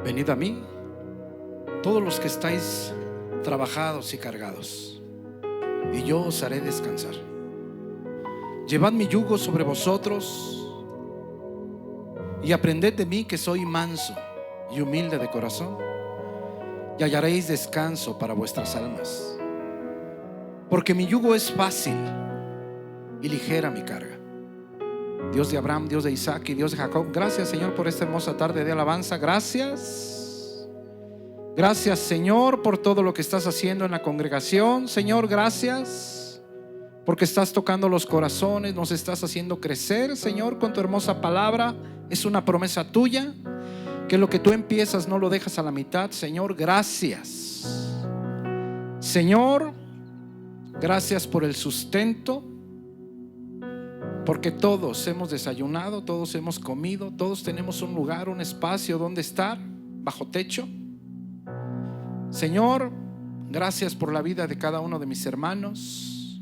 Venid a mí, todos los que estáis trabajados y cargados, y yo os haré descansar. Llevad mi yugo sobre vosotros y aprended de mí, que soy manso y humilde de corazón, y hallaréis descanso para vuestras almas, porque mi yugo es fácil y ligera mi carga. Dios de Abraham, Dios de Isaac y Dios de Jacob, gracias, Señor, por esta hermosa tarde de alabanza. Gracias, Señor, por todo lo que estás haciendo en la congregación. Señor, gracias porque estás tocando los corazones, nos estás haciendo crecer, Señor, con tu hermosa palabra. Es una promesa tuya, que lo que tú empiezas no lo dejas a la mitad. Señor, gracias. Señor, gracias por el sustento, porque todos hemos desayunado, todos hemos comido, todos tenemos un lugar, un espacio donde estar, bajo techo. Señor, gracias por la vida de cada uno de mis hermanos.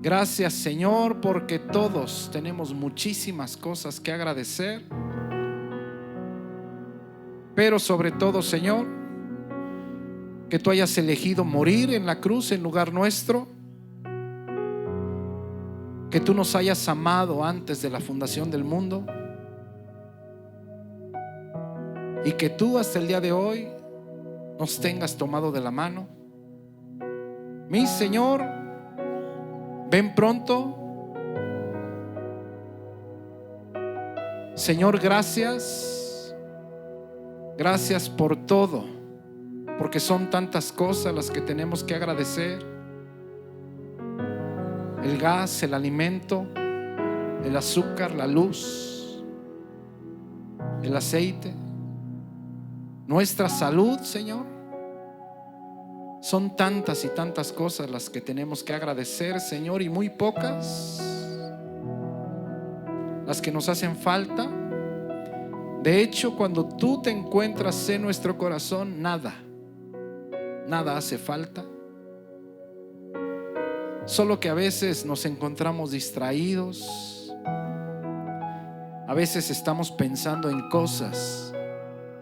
Gracias, Señor, porque todos tenemos muchísimas cosas que agradecer. Pero sobre todo, Señor, que tú hayas elegido morir en la cruz en lugar nuestro, que tú nos hayas amado antes de la fundación del mundo, y que tú hasta el día de hoy nos tengas tomado de la mano. Mi Señor, ven pronto. Señor, gracias. Gracias por todo, porque son tantas cosas las que tenemos que agradecer. El gas, el alimento, el azúcar, la luz, el aceite, nuestra salud, Señor. Son tantas y tantas cosas las que tenemos que agradecer, Señor, y muy pocas las que nos hacen falta. De hecho, cuando tú te encuentras en nuestro corazón, nada hace falta. Solo que a veces nos encontramos distraídos. A veces estamos pensando en cosas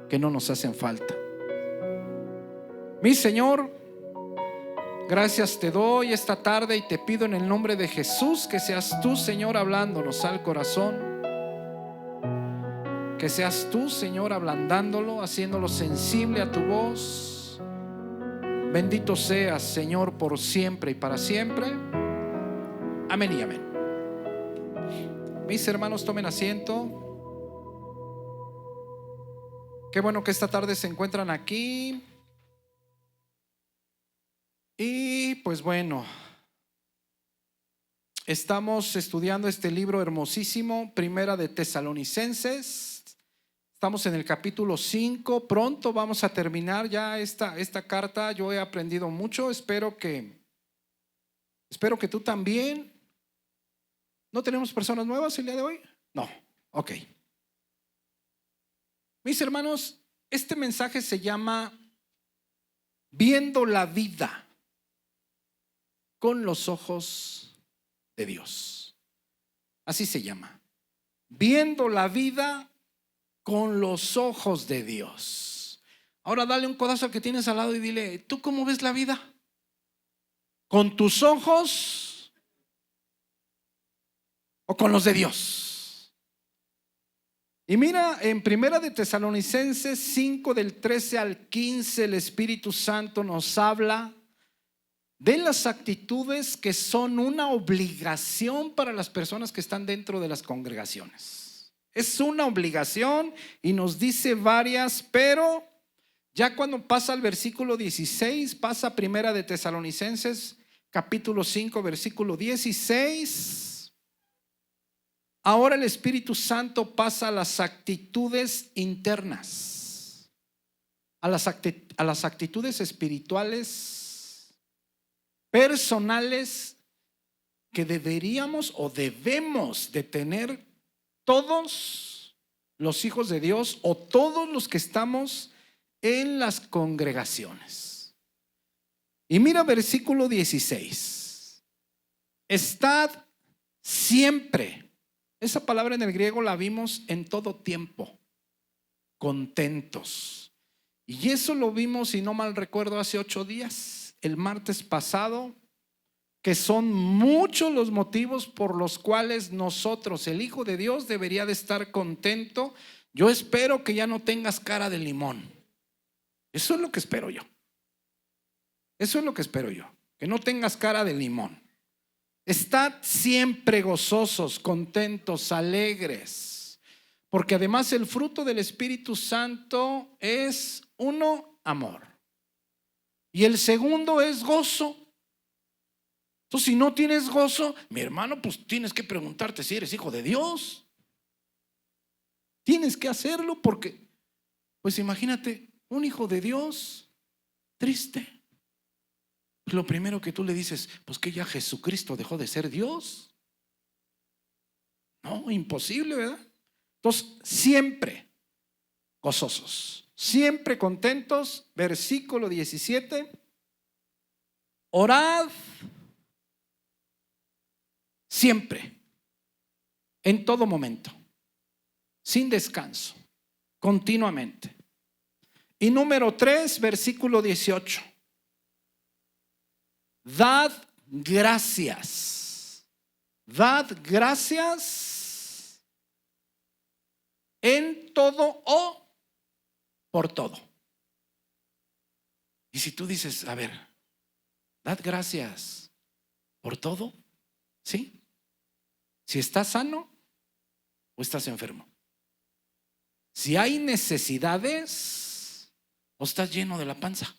que no nos hacen falta. Mi Señor, gracias te doy esta tarde y te pido en el nombre de Jesús que seas tú, Señor, hablándonos al corazón. Que seas tú, Señor, ablandándolo, haciéndolo sensible a tu voz. Bendito seas, Señor, por siempre y para siempre. Amén y amén. Mis hermanos, tomen asiento. Qué bueno que esta tarde se encuentran aquí. Y pues bueno, estamos estudiando este libro hermosísimo, Primera de Tesalonicenses. Estamos en el capítulo 5. Pronto vamos a terminar ya esta carta. Yo he aprendido mucho. Espero que tú también. ¿No tenemos personas nuevas el día de hoy? No. Ok. Mis hermanos, este mensaje se llama Viendo la vida con los ojos de Dios. Así se llama. Viendo la vida con los ojos de Dios. Ahora dale un codazo al que tienes al lado y dile: ¿tú cómo ves la vida? ¿Con tus ojos o con los de Dios? Y mira, en Primera de Tesalonicenses 5 del 13 al 15, el Espíritu Santo nos habla de las actitudes que son una obligación para las personas que están dentro de las congregaciones. Es una obligación y nos dice varias, pero ya cuando pasa al versículo 16, pasa Primera de Tesalonicenses capítulo 5 versículo 16. Ahora el Espíritu Santo pasa a las actitudes internas, a las actitudes espirituales, personales, que deberíamos o debemos de tener todos los hijos de Dios o todos los que estamos en las congregaciones. Y mira versículo 16. Estad siempre. Esa palabra en el griego la vimos en todo tiempo, contentos. Y eso lo vimos, si no mal recuerdo, hace 8 días, el martes pasado, que son muchos los motivos por los cuales nosotros, el Hijo de Dios, debería de estar contento. Yo espero que ya no tengas cara de limón. Eso es lo que espero yo. Eso es lo que espero yo, que no tengas cara de limón. Estad siempre gozosos, contentos, alegres, porque además el fruto del Espíritu Santo es uno, amor, y el segundo es gozo. Entonces, si no tienes gozo, mi hermano, pues tienes que preguntarte si eres hijo de Dios. Tienes que hacerlo porque, pues imagínate, un hijo de Dios triste. Lo primero que tú le dices, pues que ya Jesucristo dejó de ser Dios. No, imposible, ¿verdad? Entonces, siempre gozosos, siempre contentos. Versículo 17. Orad siempre, en todo momento, sin descanso, continuamente. Y número 3, versículo 18. Dad gracias. Dad gracias en todo o por todo. Y si tú dices, a ver, dad gracias por todo, ¿sí? Si estás sano o estás enfermo. Si hay necesidades o estás lleno de la panza.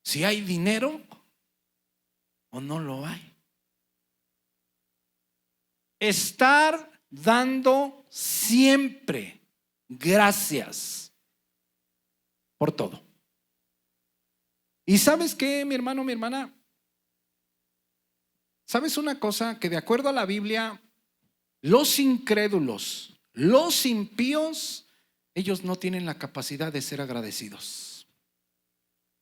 Si hay dinero o no lo hay. Estar dando siempre gracias por todo. ¿Y sabes qué, mi hermano, mi hermana? ¿Sabes una cosa? Que de acuerdo a la Biblia, los incrédulos, los impíos, ellos no tienen la capacidad de ser agradecidos.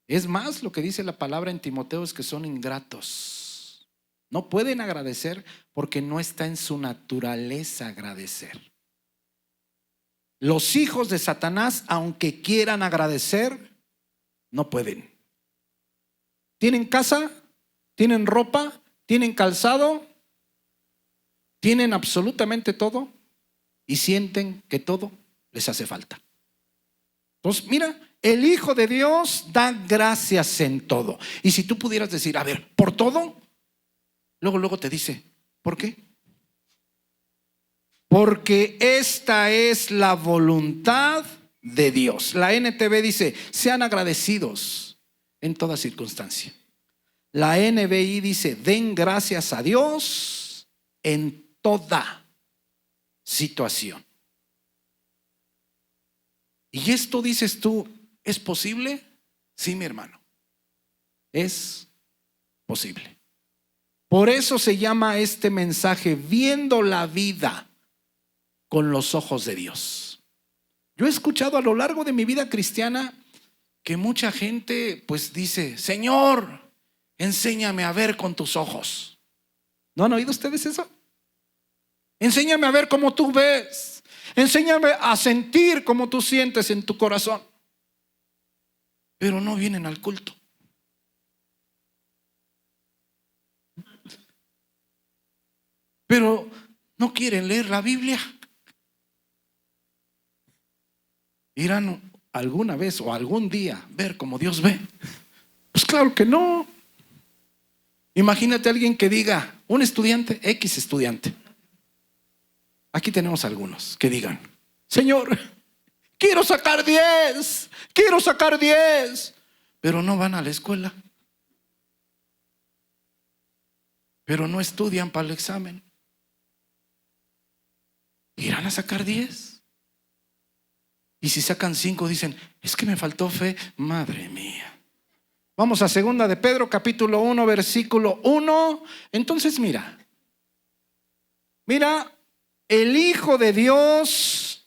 Es más, lo que dice la palabra en Timoteo es que son ingratos. No pueden agradecer porque no está en su naturaleza agradecer. Los hijos de Satanás, aunque quieran agradecer, no pueden. ¿Tienen casa? ¿Tienen ropa? ¿Tienen calzado? ¿Tienen absolutamente todo? Y sienten que todo les hace falta. Entonces, mira, el Hijo de Dios da gracias en todo. Y si tú pudieras decir, a ver, ¿por todo? Luego te dice, ¿por qué? Porque esta es la voluntad de Dios. La NTV dice, sean agradecidos en toda circunstancia. La NBI dice, den gracias a Dios en toda situación. Y esto dices tú, ¿es posible? Sí, mi hermano, es posible. Por eso se llama este mensaje viendo la vida con los ojos de Dios. Yo he escuchado a lo largo de mi vida cristiana que mucha gente pues dice, Señor, enséñame a ver con tus ojos. ¿No han oído ustedes eso? Enséñame a ver como tú ves. Enséñame a sentir como tú sientes en tu corazón. Pero no vienen al culto. Pero no quieren leer la Biblia. ¿Irán alguna vez o algún día ver como Dios ve? Pues claro que no. Imagínate a alguien que diga, un estudiante, X estudiante. Aquí tenemos algunos que digan, Señor, quiero sacar 10, pero no van a la escuela, pero no estudian para el examen. ¿Irán a sacar 10? Y si sacan 5 dicen, es que me faltó fe. Madre mía. Vamos a 2 de Pedro capítulo 1 versículo 1. Entonces mira, el Hijo de Dios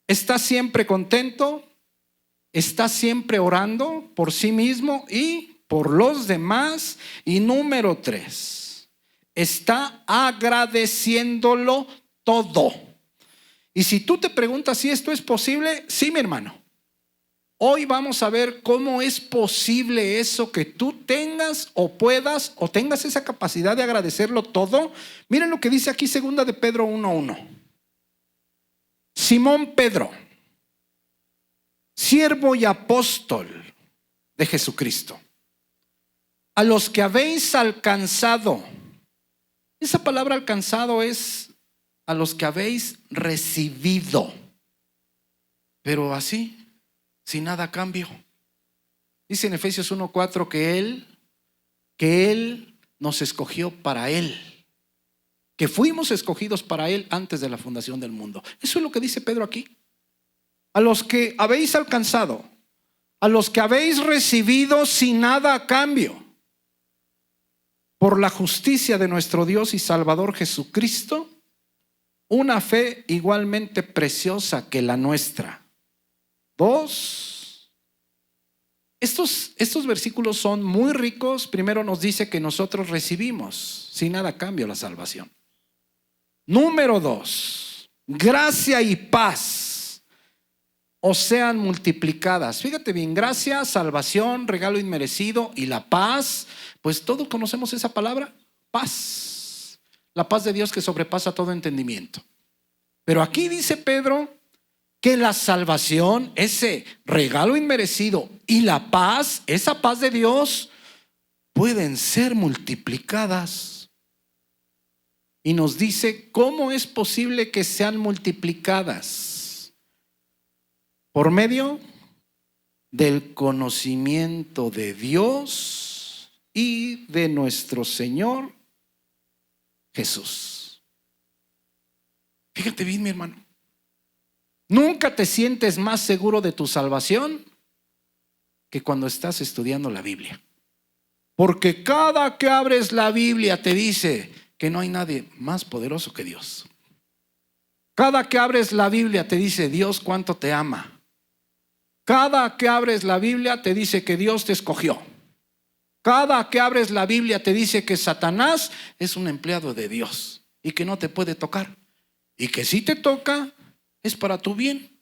está siempre contento, está siempre orando por sí mismo y por los demás. Y número 3, está agradeciéndolo todo. Y si tú te preguntas si esto es posible, sí, mi hermano. Hoy vamos a ver cómo es posible eso, que tú tengas o puedas o tengas esa capacidad de agradecerlo todo. Miren lo que dice aquí 2 de Pedro 1:1. Simón Pedro, siervo y apóstol de Jesucristo, a los que habéis alcanzado. Esa palabra alcanzado es a los que habéis recibido, pero así, sin nada a cambio. Dice en Efesios 1:4 que Él nos escogió para Él, que fuimos escogidos para Él antes de la fundación del mundo. Eso es lo que dice Pedro aquí. A los que habéis alcanzado, a los que habéis recibido sin nada a cambio, por la justicia de nuestro Dios y Salvador Jesucristo, una fe igualmente preciosa que la nuestra. 2. Estos versículos son muy ricos. Primero nos dice que nosotros recibimos sin nada a cambio la salvación. Número 2, gracia y paz os sean multiplicadas. Fíjate bien, gracia, salvación, regalo inmerecido y la paz. Pues todos conocemos esa palabra, paz. La paz de Dios que sobrepasa todo entendimiento. Pero aquí dice Pedro que la salvación, ese regalo inmerecido y la paz, esa paz de Dios, pueden ser multiplicadas. Y nos dice cómo es posible que sean multiplicadas. Por medio del conocimiento de Dios y de nuestro Señor Jesús. Fíjate bien, mi hermano. Nunca te sientes más seguro de tu salvación que cuando estás estudiando la Biblia. Porque cada que abres la Biblia te dice que no hay nadie más poderoso que Dios. Cada que abres la Biblia te dice Dios cuánto te ama. Cada que abres la Biblia te dice que Dios te escogió. Cada que abres la Biblia te dice que Satanás es un empleado de Dios y que no te puede tocar. Y que si te toca es para tu bien.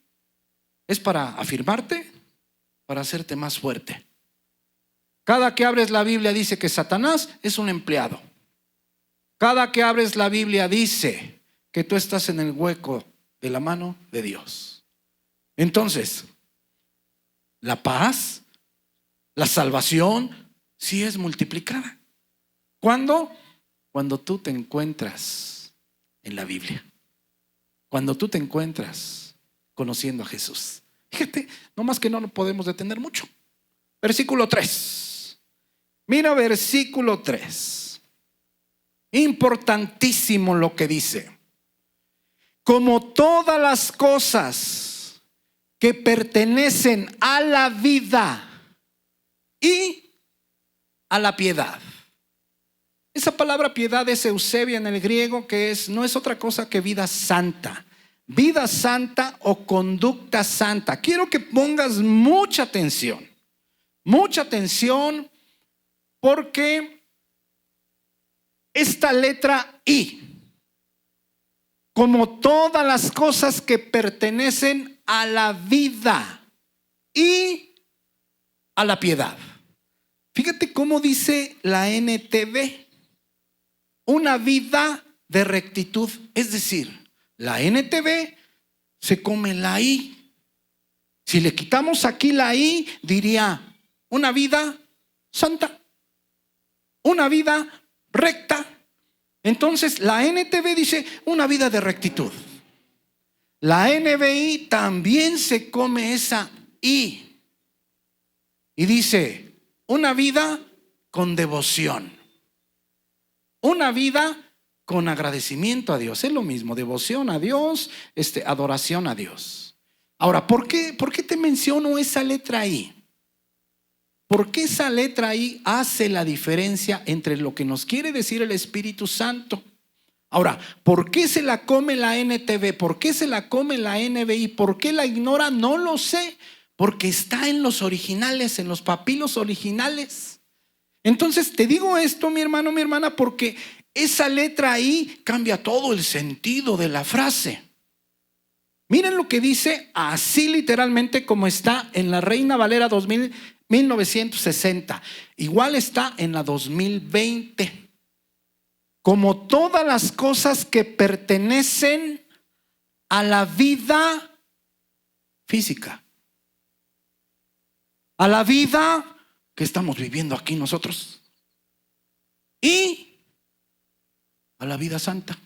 Es para afirmarte, para hacerte más fuerte. Cada que abres la Biblia dice que Satanás es un empleado. Cada que abres la Biblia dice que tú estás en el hueco de la mano de Dios. Entonces, la paz, la salvación, sí es multiplicada. ¿Cuándo? Cuando tú te encuentras en la Biblia. Cuando tú te encuentras conociendo a Jesús. Fíjate, nomás que no nos podemos detener mucho. Versículo 3. Mira versículo 3. Importantísimo lo que dice. Como todas las cosas que pertenecen a la vida y a la piedad. Esa palabra piedad es eusebia en el griego, que no es otra cosa que vida santa. Vida santa o conducta santa. Quiero que pongas mucha atención. Mucha atención, porque esta letra I, como todas las cosas que pertenecen a la vida y a la piedad. Fíjate cómo dice la NTV. Una vida de rectitud. Es decir, la NTV se come la I. Si le quitamos aquí la I, diría una vida santa. Una vida recta. Entonces la NTV dice una vida de rectitud. La NBI también se come esa I y dice una vida con devoción. Una vida con agradecimiento a Dios. Es lo mismo, devoción a Dios, adoración a Dios. Ahora, ¿por qué te menciono esa letra I? Porque esa letra I hace la diferencia entre lo que nos quiere decir el Espíritu Santo. Ahora, ¿por qué se la come la NTV? ¿Por qué se la come la NBI? ¿Por qué la ignora? No lo sé. Porque está en los originales, en los papilos originales. Entonces te digo esto, mi hermano, mi hermana, porque esa letra I cambia todo el sentido de la frase. Miren lo que dice así literalmente como está en la Reina Valera 1960. Igual está en la 2020. Como todas las cosas que pertenecen a la vida física, a la vida que estamos viviendo aquí nosotros y a la vida santa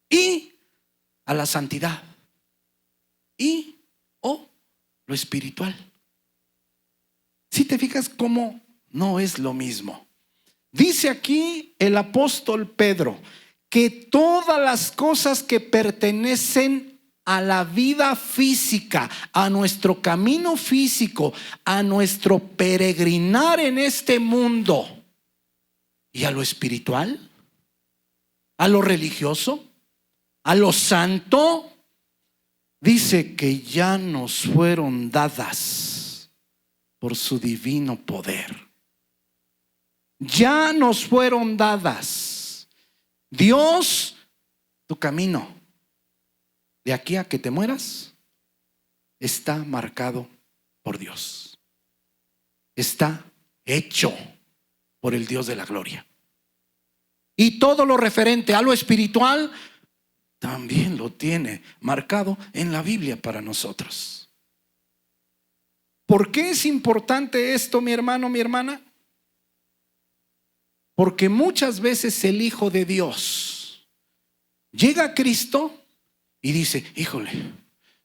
y a la santidad y o lo espiritual. Si te fijas cómo no es lo mismo. Dice aquí el apóstol Pedro que todas las cosas que pertenecen a la vida física, a nuestro camino físico, a nuestro peregrinar en este mundo y a lo espiritual, a lo religioso, a lo santo, dice que ya nos fueron dadas por su divino poder. Ya nos fueron dadas. Dios, tu camino de aquí a que te mueras está marcado por Dios. Está hecho por el Dios de la gloria. Y todo lo referente a lo espiritual también lo tiene marcado en la Biblia para nosotros. ¿Por qué es importante esto, mi hermano, mi hermana? Porque muchas veces el Hijo de Dios llega a Cristo y dice, híjole,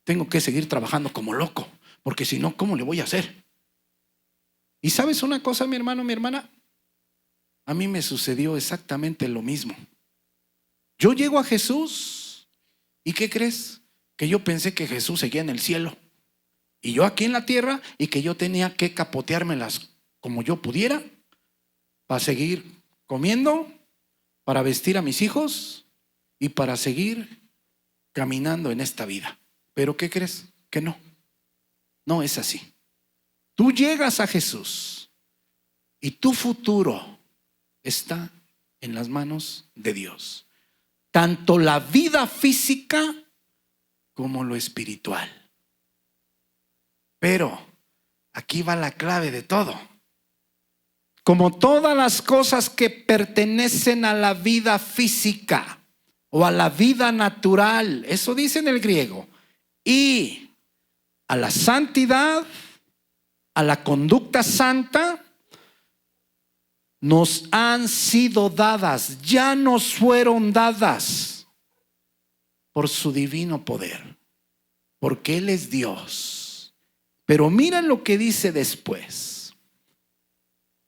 tengo que seguir trabajando como loco, porque si no, ¿cómo le voy a hacer? Y ¿sabes una cosa, mi hermano, mi hermana? A mí me sucedió exactamente lo mismo. Yo llego a Jesús y ¿qué crees? Que yo pensé que Jesús seguía en el cielo y yo aquí en la tierra y que yo tenía que capoteármelas como yo pudiera para seguir comiendo, para vestir a mis hijos y para seguir caminando en esta vida. Pero ¿qué crees? Que no. No es así. Tú llegas a Jesús y tu futuro está en las manos de Dios. Tanto la vida física como lo espiritual. Pero aquí va la clave de todo. Como todas las cosas que pertenecen a la vida física o a la vida natural, eso dice en el griego, y a la santidad, a la conducta santa, nos han sido dadas, ya nos fueron dadas por su divino poder, porque Él es Dios. Pero mira lo que dice después.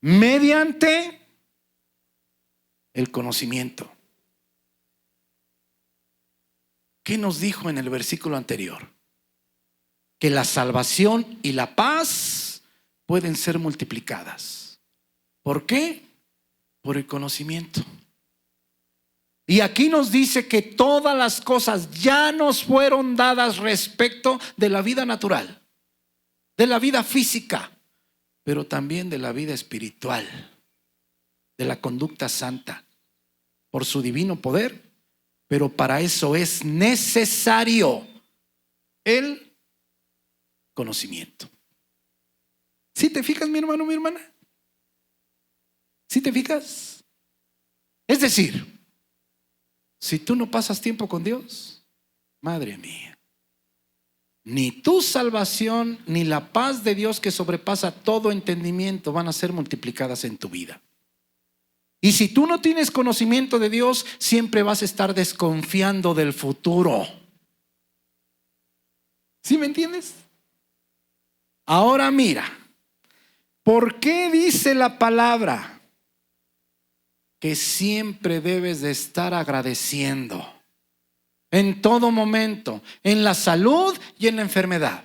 Mediante el conocimiento. ¿Qué nos dijo en el versículo anterior? Que la salvación y la paz pueden ser multiplicadas. ¿Por qué? Por el conocimiento. Y aquí nos dice que todas las cosas ya nos fueron dadas respecto de la vida natural, de la vida física, pero también de la vida espiritual, de la conducta santa, por su divino poder. Pero para eso es necesario el conocimiento. ¿Sí te fijas, mi hermano, mi hermana? ¿Sí te fijas? Es decir, si tú no pasas tiempo con Dios, madre mía, ni tu salvación ni la paz de Dios que sobrepasa todo entendimiento van a ser multiplicadas en tu vida. Y si tú no tienes conocimiento de Dios, siempre vas a estar desconfiando del futuro. ¿Sí me entiendes? Ahora mira, ¿por qué dice la palabra que siempre debes de estar agradeciendo? En todo momento, en la salud y en la enfermedad.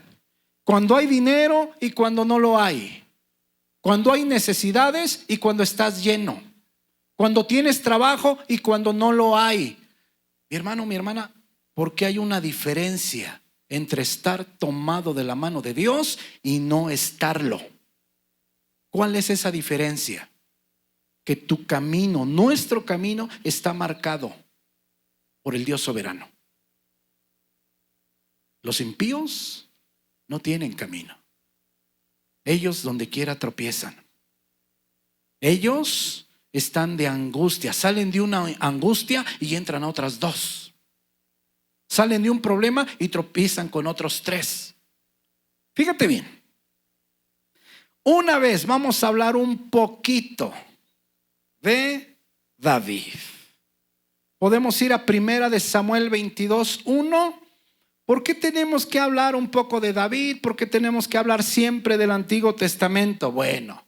Cuando hay dinero y cuando no lo hay. Cuando hay necesidades y cuando estás lleno. Cuando tienes trabajo y cuando no lo hay. Mi hermano, mi hermana, ¿por qué hay una diferencia entre estar tomado de la mano de Dios y no estarlo? ¿Cuál es esa diferencia? Que tu camino, nuestro camino, está marcado por el Dios soberano. Los impíos no tienen camino. Ellos donde quiera tropiezan. Ellos están de angustia, salen de una angustia y entran a otras dos. Salen de un problema y tropiezan con otros tres. Fíjate bien. Una vez vamos a hablar un poquito de David. Podemos ir a 1 Samuel 22:1. ¿Por qué tenemos que hablar un poco de David? ¿Por qué tenemos que hablar siempre del Antiguo Testamento? Bueno,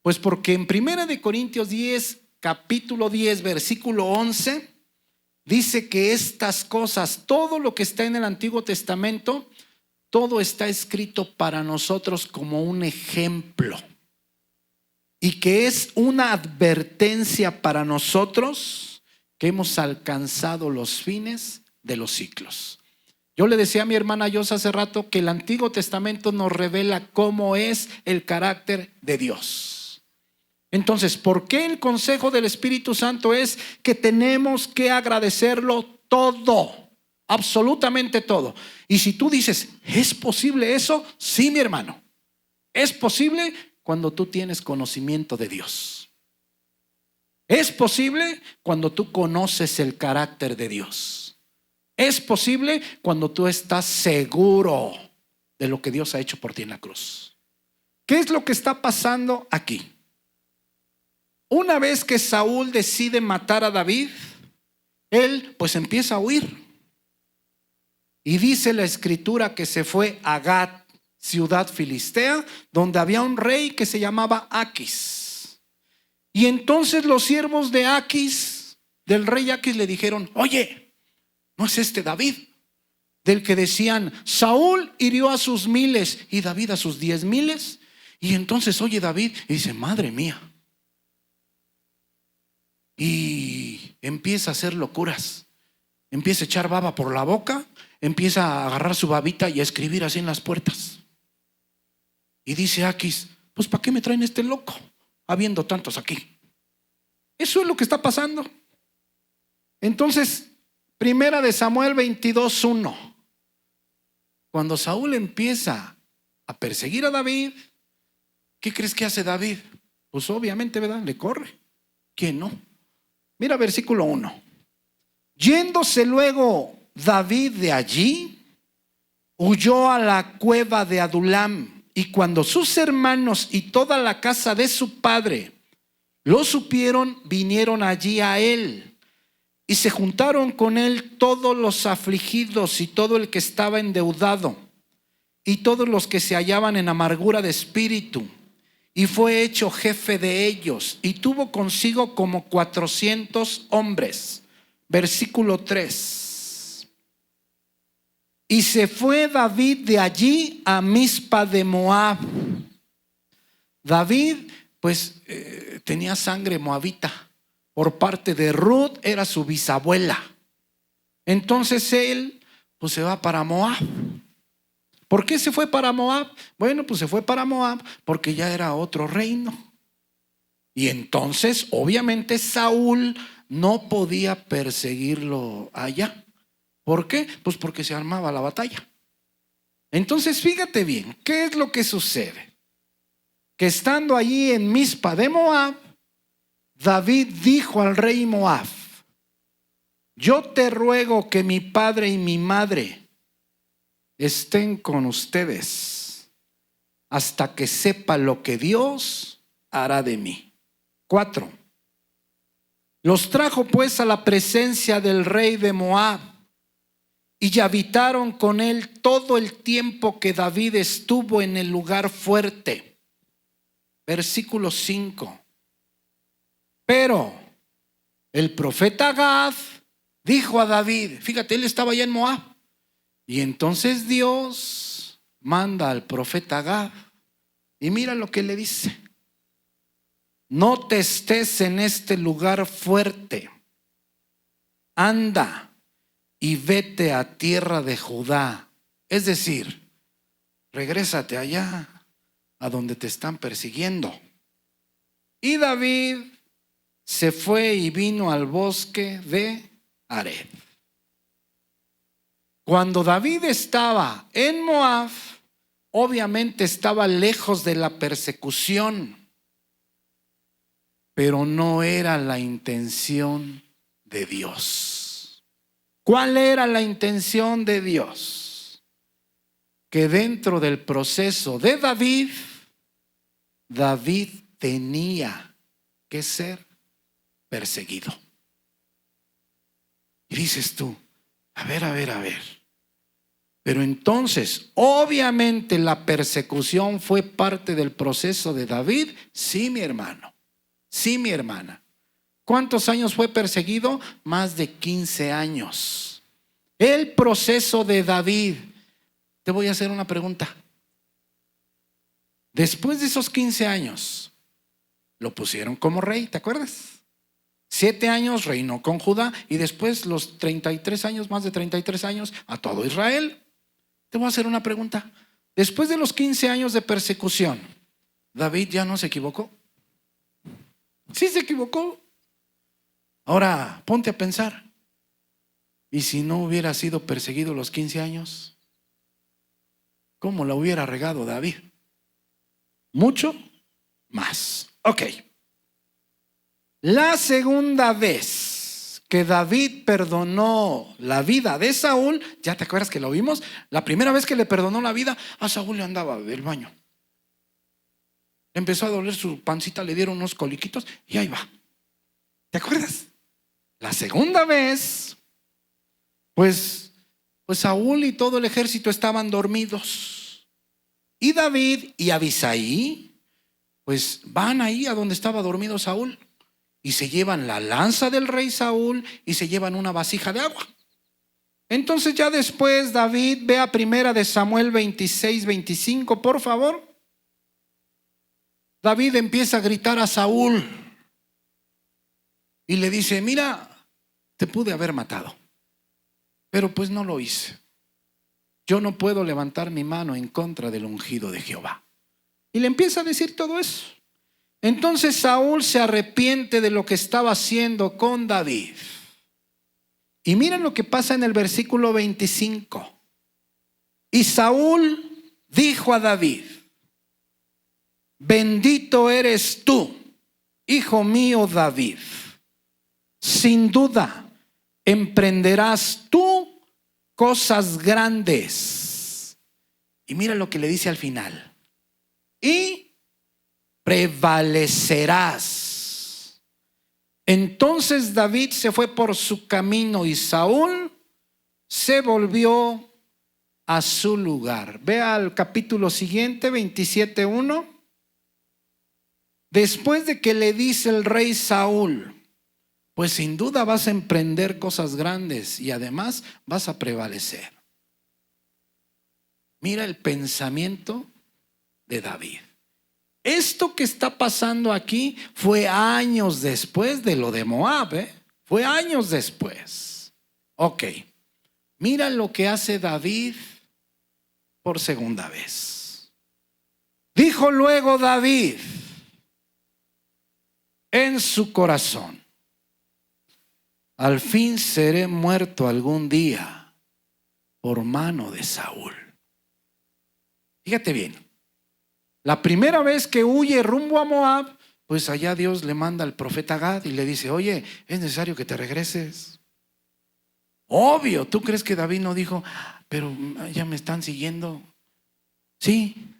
pues porque en 1 Corintios 10, capítulo 10, versículo 11, dice que estas cosas, todo lo que está en el Antiguo Testamento, todo está escrito para nosotros como un ejemplo. Y que es una advertencia para nosotros que hemos alcanzado los fines de los siglos. Yo le decía a mi hermana Yosa hace rato que el Antiguo Testamento nos revela cómo es el carácter de Dios. Entonces, ¿por qué el consejo del Espíritu Santo es que tenemos que agradecerlo todo? Absolutamente todo. Y si tú dices, ¿es posible eso? Sí, mi hermano. Es posible cuando tú tienes conocimiento de Dios. Es posible cuando tú conoces el carácter de Dios. Es posible cuando tú estás seguro de lo que Dios ha hecho por ti en la cruz. ¿Qué es lo que está pasando aquí? Una vez que Saúl decide matar a David, él pues empieza a huir. Y dice la escritura que se fue a Gat, ciudad filistea, donde había un rey que se llamaba Aquis. Y entonces los siervos de Aquis, del rey Aquis, le dijeron, oye, ¿no es este David? Del que decían, Saúl hirió a sus 1000 y David a sus 10,000. Y entonces oye David y dice, madre mía. Y empieza a hacer locuras. Empieza a echar baba por la boca. Empieza a agarrar su babita y a escribir así en las puertas. Y dice Aquis, pues ¿para qué me traen este loco? Habiendo tantos aquí. Eso es lo que está pasando. Entonces, 1 Samuel 22:1. Cuando Saúl empieza a perseguir a David, ¿qué crees que hace David? Pues obviamente, ¿verdad? Le corre. ¿Quién no? Mira versículo 1. Yéndose luego David de allí, huyó a la cueva de Adulam. Y cuando sus hermanos y toda la casa de su padre lo supieron, vinieron allí a él. Y se juntaron con él todos los afligidos y todo el que estaba endeudado y todos los que se hallaban en amargura de espíritu. Y fue hecho jefe de ellos y tuvo consigo como 400 hombres. Versículo 3. Y se fue David de allí a Mizpa de Moab. David pues tenía sangre moabita. Por parte de Ruth, era su bisabuela. Entonces él pues se va para Moab. ¿Por qué se fue para Moab? Bueno, pues se fue para Moab porque ya era otro reino. Y entonces obviamente Saúl no podía perseguirlo allá. ¿Por qué? Pues porque se armaba la batalla. Entonces fíjate bien, ¿qué es lo que sucede? Que estando allí en Mizpa de Moab, David dijo al rey Moab, yo te ruego que mi padre y mi madre estén con ustedes hasta que sepa lo que Dios hará de mí. 4. Los trajo pues a la presencia del rey de Moab y habitaron con él todo el tiempo que David estuvo en el lugar fuerte. Versículo 5. Pero el profeta Gad dijo a David, fíjate, él estaba allá en Moab. Y entonces Dios manda al profeta Gad. Y mira lo que le dice. No te estés en este lugar fuerte. Anda y vete a tierra de Judá. Es decir, regrésate allá a donde te están persiguiendo. Y David se fue y vino al bosque de Hareb. Cuando David estaba en Moab, obviamente estaba lejos de la persecución, pero no era la intención de Dios. ¿Cuál era la intención de Dios? Que dentro del proceso de David, David tenía que ser perseguido. Y dices tú, a ver. Pero entonces, obviamente la persecución fue parte del proceso de David. Sí, mi hermano. Sí, mi hermana. ¿Cuántos años fue perseguido? Más de 15 años. El proceso de David. Te voy a hacer una pregunta. Después de esos 15 años, lo pusieron como rey, ¿te acuerdas? 7 años reinó con Judá y después los 33 años, más de 33 años, a todo Israel. Te voy a hacer una pregunta. Después de los 15 años de persecución, ¿David ya no se equivocó? Sí se equivocó. Ahora, ponte a pensar. ¿Y si no hubiera sido perseguido los 15 años? ¿Cómo la hubiera regado David? Mucho más. Ok. La segunda vez que David perdonó la vida de Saúl, ¿ya te acuerdas que lo vimos? La primera vez que le perdonó la vida, a Saúl le andaba del baño. Empezó a doler su pancita, le dieron unos coliquitos y ahí va. ¿Te acuerdas? La segunda vez, pues Saúl y todo el ejército estaban dormidos. Y David y Abisai, pues van ahí a donde estaba dormido Saúl. Y se llevan la lanza del rey Saúl y se llevan una vasija de agua. Entonces ya después David, ve a primera de Samuel 26-25, por favor. David empieza a gritar a Saúl y le dice, mira, te pude haber matado, pero pues no lo hice. Yo no puedo levantar mi mano en contra del ungido de Jehová. Y le empieza a decir todo eso. Entonces Saúl se arrepiente de lo que estaba haciendo con David. Y miren lo que pasa en el versículo 25. Y Saúl dijo a David, bendito eres tú, hijo mío David. Sin duda emprenderás tú cosas grandes. Y mira lo que le dice al final. Y prevalecerás. Entonces David se fue por su camino y Saúl se volvió a su lugar. Vea al capítulo siguiente, 27:1. Después de que le dice el rey Saúl, pues sin duda vas a emprender cosas grandes y además vas a prevalecer. Mira el pensamiento de David. Esto que está pasando aquí fue años después de lo de Moab, fue años después. Ok, mira lo que hace David por segunda vez. Dijo luego David en su corazón, al fin seré muerto algún día por mano de Saúl. Fíjate bien. La primera vez que huye rumbo a Moab, pues allá Dios le manda al profeta Gad y le dice, oye, es necesario que te regreses. Obvio, ¿tú crees que David no dijo, pero ya me están siguiendo? Sí,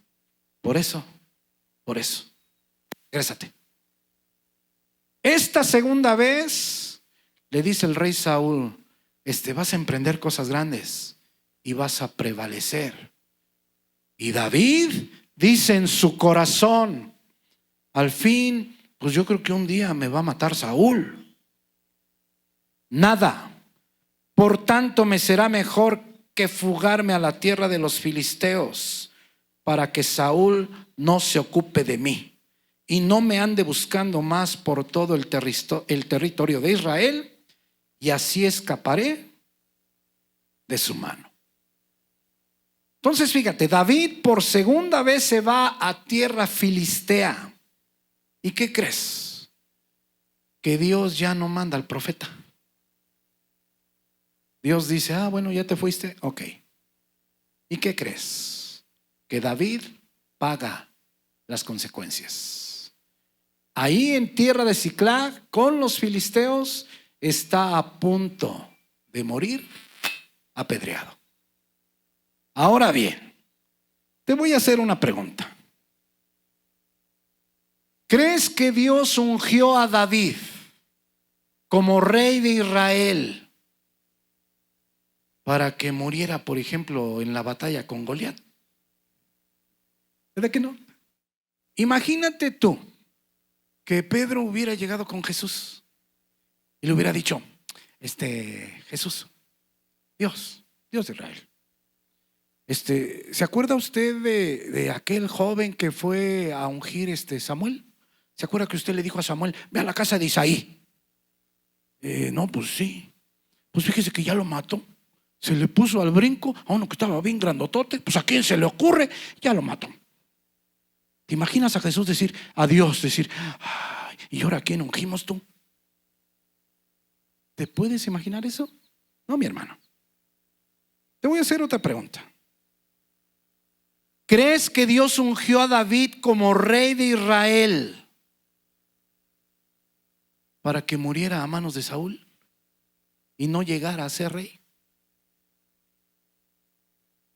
por eso, regrésate. Esta segunda vez le dice el rey Saúl, vas a emprender cosas grandes y vas a prevalecer. Y David dice en su corazón, al fin, pues yo creo que un día me va a matar Saúl. Nada. Por tanto, me será mejor que fugarme a la tierra de los filisteos, para que Saúl no se ocupe de mí y no me ande buscando más por todo el territorio de Israel, y así escaparé de su mano. Entonces fíjate, David por segunda vez se va a tierra filistea. ¿Y qué crees? Que Dios ya no manda al profeta. Dios dice, bueno, ya te fuiste, ok. ¿Y qué crees? Que David paga las consecuencias. Ahí en tierra de Siclag, con los filisteos, está a punto de morir apedreado. Ahora bien, te voy a hacer una pregunta. ¿Crees que Dios ungió a David como rey de Israel para que muriera, por ejemplo, en la batalla con Goliat? ¿Verdad que no? Imagínate tú que Pedro hubiera llegado con Jesús y le hubiera dicho, Jesús, Dios de Israel, ¿se acuerda usted de aquel joven que fue a ungir Samuel? ¿Se acuerda que usted le dijo a Samuel, ve a la casa de Isaí? No, pues sí. Pues fíjese que ya lo mató. Se le puso al brinco a uno que estaba bien grandotote. Pues a quién se le ocurre, ya lo mató. ¿Te imaginas a Jesús decir, a Dios decir, ay, ¿y ahora a quién ungimos tú? ¿Te puedes imaginar eso? No, mi hermano. Te voy a hacer otra pregunta. ¿Crees que Dios ungió a David como rey de Israel para que muriera a manos de Saúl y no llegara a ser rey?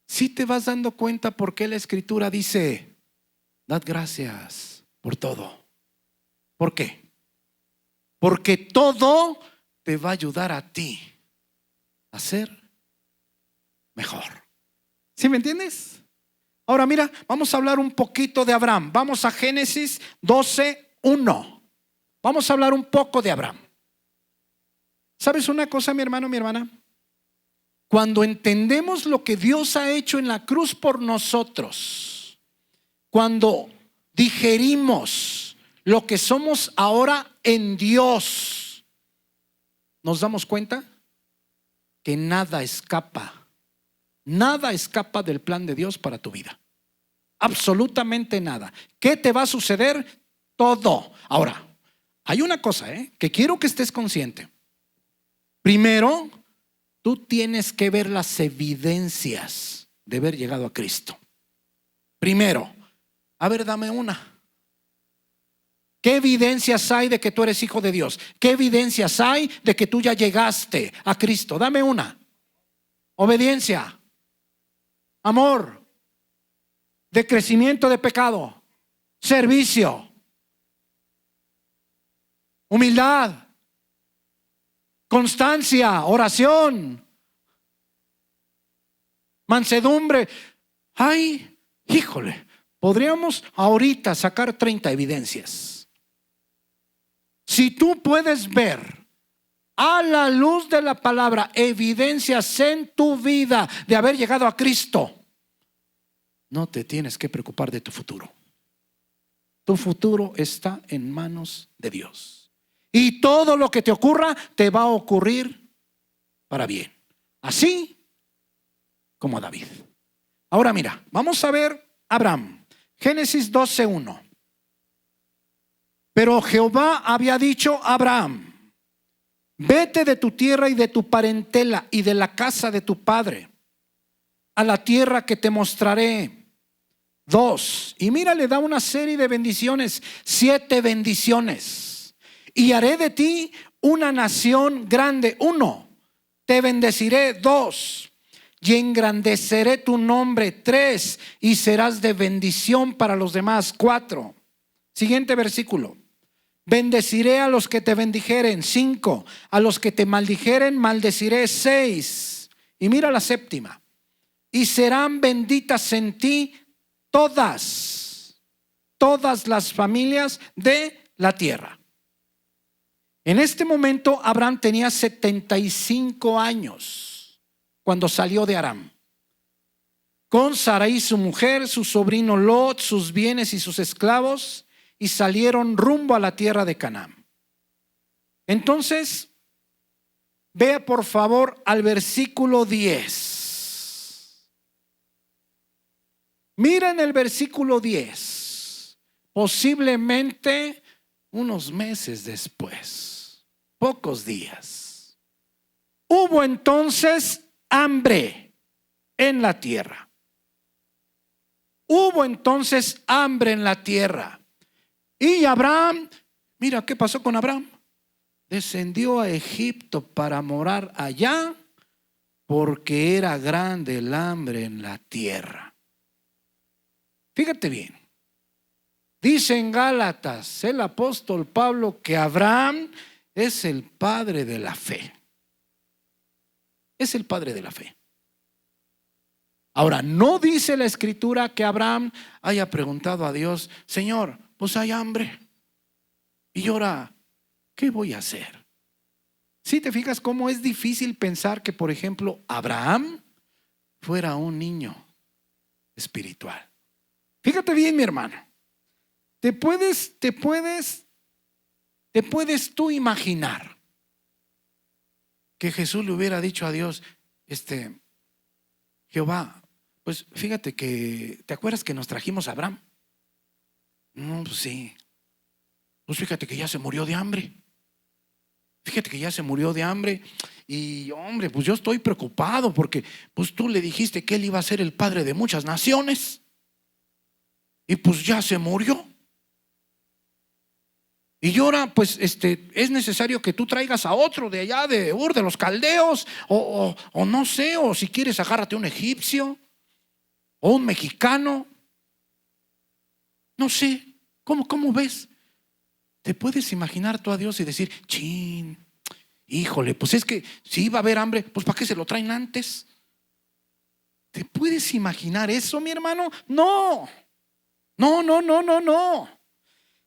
Si te vas dando cuenta por qué la Escritura dice, dad gracias por todo. ¿Por qué? Porque todo te va a ayudar a ti a ser mejor. ¿Sí me entiendes? Ahora mira, vamos a hablar un poquito de Abraham. Vamos a Génesis 12:1. Vamos a hablar un poco de Abraham. ¿Sabes una cosa, mi hermano, mi hermana? Cuando entendemos lo que Dios ha hecho en la cruz por nosotros, cuando digerimos lo que somos ahora en Dios, nos damos cuenta que nada escapa del plan de Dios para tu vida. Absolutamente nada. ¿Qué te va a suceder? Todo. Ahora, hay una cosa que quiero que estés consciente. Primero, tú tienes que ver las evidencias de haber llegado a Cristo. Primero, a ver, dame una. ¿Qué evidencias hay de que tú eres hijo de Dios? ¿Qué evidencias hay de que tú ya llegaste a Cristo? Dame una. Obediencia, amor, decrecimiento de pecado, servicio, humildad, constancia, oración, mansedumbre. Ay, híjole, podríamos ahorita sacar 30 evidencias. Si tú puedes ver a la luz de la palabra evidencias en tu vida de haber llegado a Cristo, no te tienes que preocupar de tu futuro. Tu futuro está en manos de Dios. Y todo lo que te ocurra te va a ocurrir para bien. Así como a David. Ahora mira, vamos a ver Abraham. Génesis 12:1. Pero Jehová había dicho a Abraham, vete de tu tierra y de tu parentela y de la casa de tu padre a la tierra que te mostraré. 2. Y mira, le da una serie de bendiciones, 7 bendiciones. Y haré de ti una nación grande. 1. Te bendeciré. 2. Y engrandeceré tu nombre. 3. Y serás de bendición para los demás. 4. Siguiente versículo. Bendeciré a los que te bendijeren. 5. A los que te maldijeren, maldeciré. 6. Y mira la 7. Y serán benditas en ti todas las familias de la tierra. En este momento Abraham tenía 75 años cuando salió de Aram, con Sarai su mujer, su sobrino Lot, sus bienes y sus esclavos, y salieron rumbo a la tierra de Canaán. Entonces, vea por favor al versículo 10. Mira en el versículo 10, posiblemente unos meses después, pocos días, hubo Hubo entonces hambre en la tierra. Hubo entonces hambre en la tierra. Y Abraham, mira qué pasó con Abraham. Descendió a Egipto para morar allá porque era grande el hambre en la tierra. Fíjate bien. Dice en Gálatas el apóstol Pablo que Abraham es el padre de la fe. Es el padre de la fe. Ahora, no dice la escritura que Abraham haya preguntado a Dios: Señor, pues hay hambre. Y ahora, ¿qué voy a hacer? Si te fijas cómo es difícil pensar que, por ejemplo, Abraham fuera un niño espiritual. Fíjate bien, mi hermano. Te puedes tú imaginar que Jesús le hubiera dicho a Dios: Jehová, pues fíjate que, ¿te acuerdas que nos trajimos a Abraham? No, pues sí. Pues fíjate que ya se murió de hambre. Fíjate que ya se murió de hambre. Y hombre, pues yo estoy preocupado porque pues tú le dijiste que él iba a ser el padre de muchas naciones. Y pues ya se murió. Y ahora pues es necesario que tú traigas a otro de allá de Ur de los Caldeos, o no sé, o si quieres agárrate un egipcio o un mexicano. No sé, ¿cómo ves? ¿Te puedes imaginar tú a Dios y decir: chin, híjole, pues es que si iba a haber hambre, pues ¿para qué se lo traen antes? ¿Te puedes imaginar eso, mi hermano? No.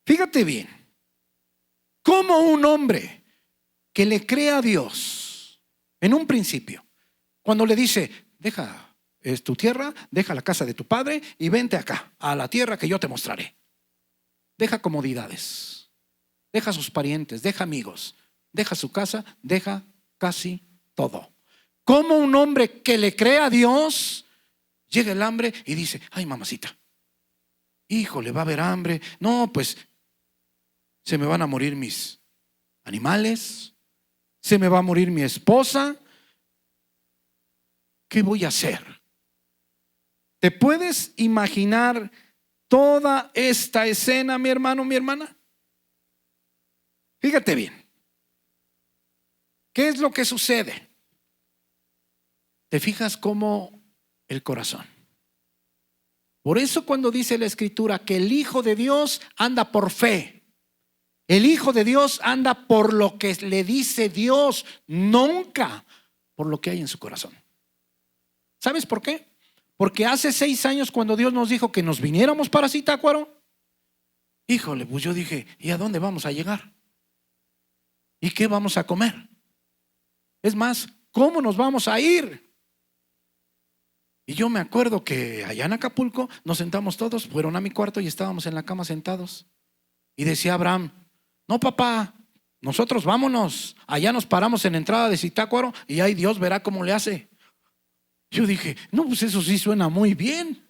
Fíjate bien. Como un hombre que le cree a Dios en un principio, cuando le dice: deja tu tierra, deja la casa de tu padre y vente acá, a la tierra que yo te mostraré. Deja comodidades, deja sus parientes, deja amigos, deja su casa, deja casi todo. Como un hombre que le cree a Dios, llega el hambre y dice: ay, mamacita, híjole, va a haber hambre. No, pues se me van a morir mis animales, se me va a morir mi esposa. ¿Qué voy a hacer? ¿Te puedes imaginar toda esta escena, mi hermano, mi hermana? Fíjate bien. ¿Qué es lo que sucede? ¿Te fijas cómo el corazón? Por eso cuando dice la escritura que el Hijo de Dios anda por fe, el Hijo de Dios anda por lo que le dice Dios, nunca por lo que hay en su corazón. ¿Sabes por qué? Porque hace 6 años, cuando Dios nos dijo que nos viniéramos para Zitácuaro, híjole, pues yo dije: ¿y a dónde vamos a llegar? ¿Y qué vamos a comer? Es más, ¿cómo nos vamos a ir? Y yo me acuerdo que allá en Acapulco nos sentamos todos, fueron a mi cuarto y estábamos en la cama sentados. Y decía Abraham: no, papá, nosotros vámonos. Allá nos paramos en la entrada de Zitácuaro y ahí Dios verá cómo le hace. Yo dije: no, pues eso sí suena muy bien.